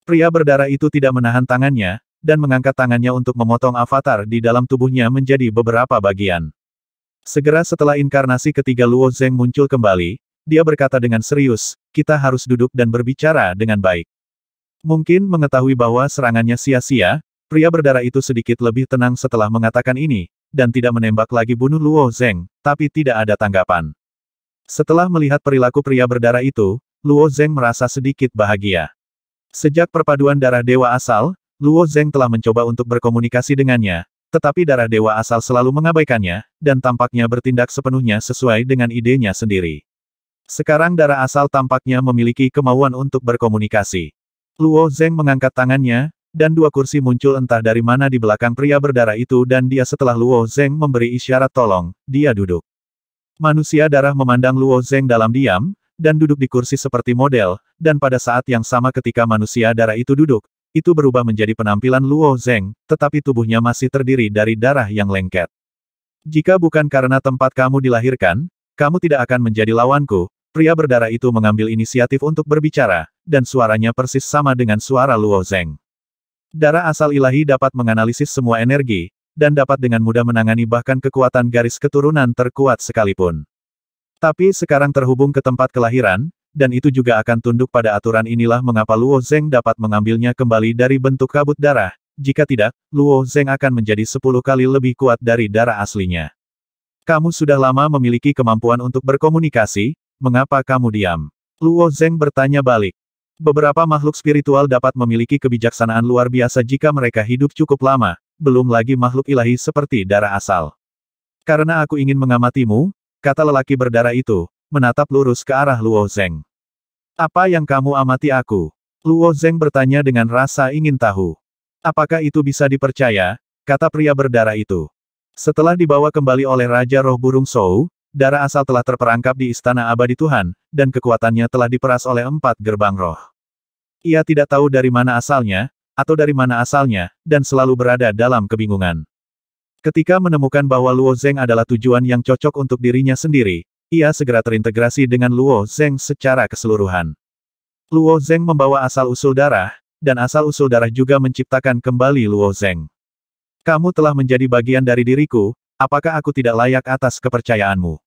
Pria berdarah itu tidak menahan tangannya, dan mengangkat tangannya untuk memotong avatar di dalam tubuhnya menjadi beberapa bagian. Segera setelah inkarnasi ketiga Luo Zeng muncul kembali, dia berkata dengan serius, kita harus duduk dan berbicara dengan baik. Mungkin mengetahui bahwa serangannya sia-sia, pria berdarah itu sedikit lebih tenang setelah mengatakan ini, dan tidak menembak lagi bunuh Luo Zeng, tapi tidak ada tanggapan. Setelah melihat perilaku pria berdarah itu, Luo Zeng merasa sedikit bahagia. Sejak perpaduan darah dewa asal, Luo Zeng telah mencoba untuk berkomunikasi dengannya, tetapi darah dewa asal selalu mengabaikannya, dan tampaknya bertindak sepenuhnya sesuai dengan idenya sendiri. Sekarang darah asal tampaknya memiliki kemauan untuk berkomunikasi. Luo Zeng mengangkat tangannya, dan 2 kursi muncul entah dari mana di belakang pria berdarah itu dan dia setelah Luo Zeng memberi isyarat tolong, dia duduk. Manusia darah memandang Luo Zeng dalam diam, dan duduk di kursi seperti model, dan pada saat yang sama ketika manusia darah itu duduk, itu berubah menjadi penampilan Luo Zeng, tetapi tubuhnya masih terdiri dari darah yang lengket. Jika bukan karena tempat kamu dilahirkan, kamu tidak akan menjadi lawanku. Pria berdarah itu mengambil inisiatif untuk berbicara, dan suaranya persis sama dengan suara Luo Zeng. Darah asal ilahi dapat menganalisis semua energi, dan dapat dengan mudah menangani bahkan kekuatan garis keturunan terkuat sekalipun. Tapi sekarang terhubung ke tempat kelahiran, dan itu juga akan tunduk pada aturan. Inilah mengapa Luo Zeng dapat mengambilnya kembali dari bentuk kabut darah. Jika tidak, Luo Zeng akan menjadi 10 kali lebih kuat dari darah aslinya. Kamu sudah lama memiliki kemampuan untuk berkomunikasi, mengapa kamu diam? Luo Zeng bertanya balik. Beberapa makhluk spiritual dapat memiliki kebijaksanaan luar biasa jika mereka hidup cukup lama, belum lagi makhluk ilahi seperti darah asal. Karena aku ingin mengamatimu, kata lelaki berdarah itu, menatap lurus ke arah Luo Zeng. Apa yang kamu amati aku? Luo Zeng bertanya dengan rasa ingin tahu. Apakah itu bisa dipercaya? Kata pria berdarah itu. Setelah dibawa kembali oleh Raja Roh Burung Shou, darah asal telah terperangkap di Istana Abadi Tuhan, dan kekuatannya telah diperas oleh 4 gerbang roh. Ia tidak tahu dari mana asalnya, dan selalu berada dalam kebingungan. Ketika menemukan bahwa Luo Zeng adalah tujuan yang cocok untuk dirinya sendiri, ia segera terintegrasi dengan Luo Zeng secara keseluruhan. Luo Zeng membawa asal-usul darah, dan asal-usul darah juga menciptakan kembali Luo Zeng. Kamu telah menjadi bagian dari diriku, apakah aku tidak layak atas kepercayaanmu?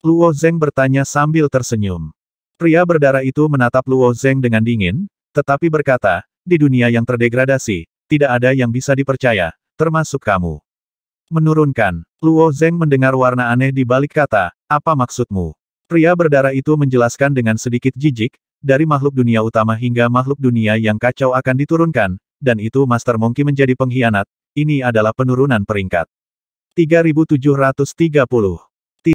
Luo Zeng bertanya sambil tersenyum. Pria berdarah itu menatap Luo Zeng dengan dingin, tetapi berkata, di dunia yang terdegradasi, tidak ada yang bisa dipercaya, termasuk kamu. Menurunkan. Luo Zeng mendengar warna aneh di balik kata, apa maksudmu? Pria berdarah itu menjelaskan dengan sedikit jijik, dari makhluk dunia utama hingga makhluk dunia yang kacau akan diturunkan, dan itu Master Monkey menjadi pengkhianat, ini adalah penurunan peringkat. 3730.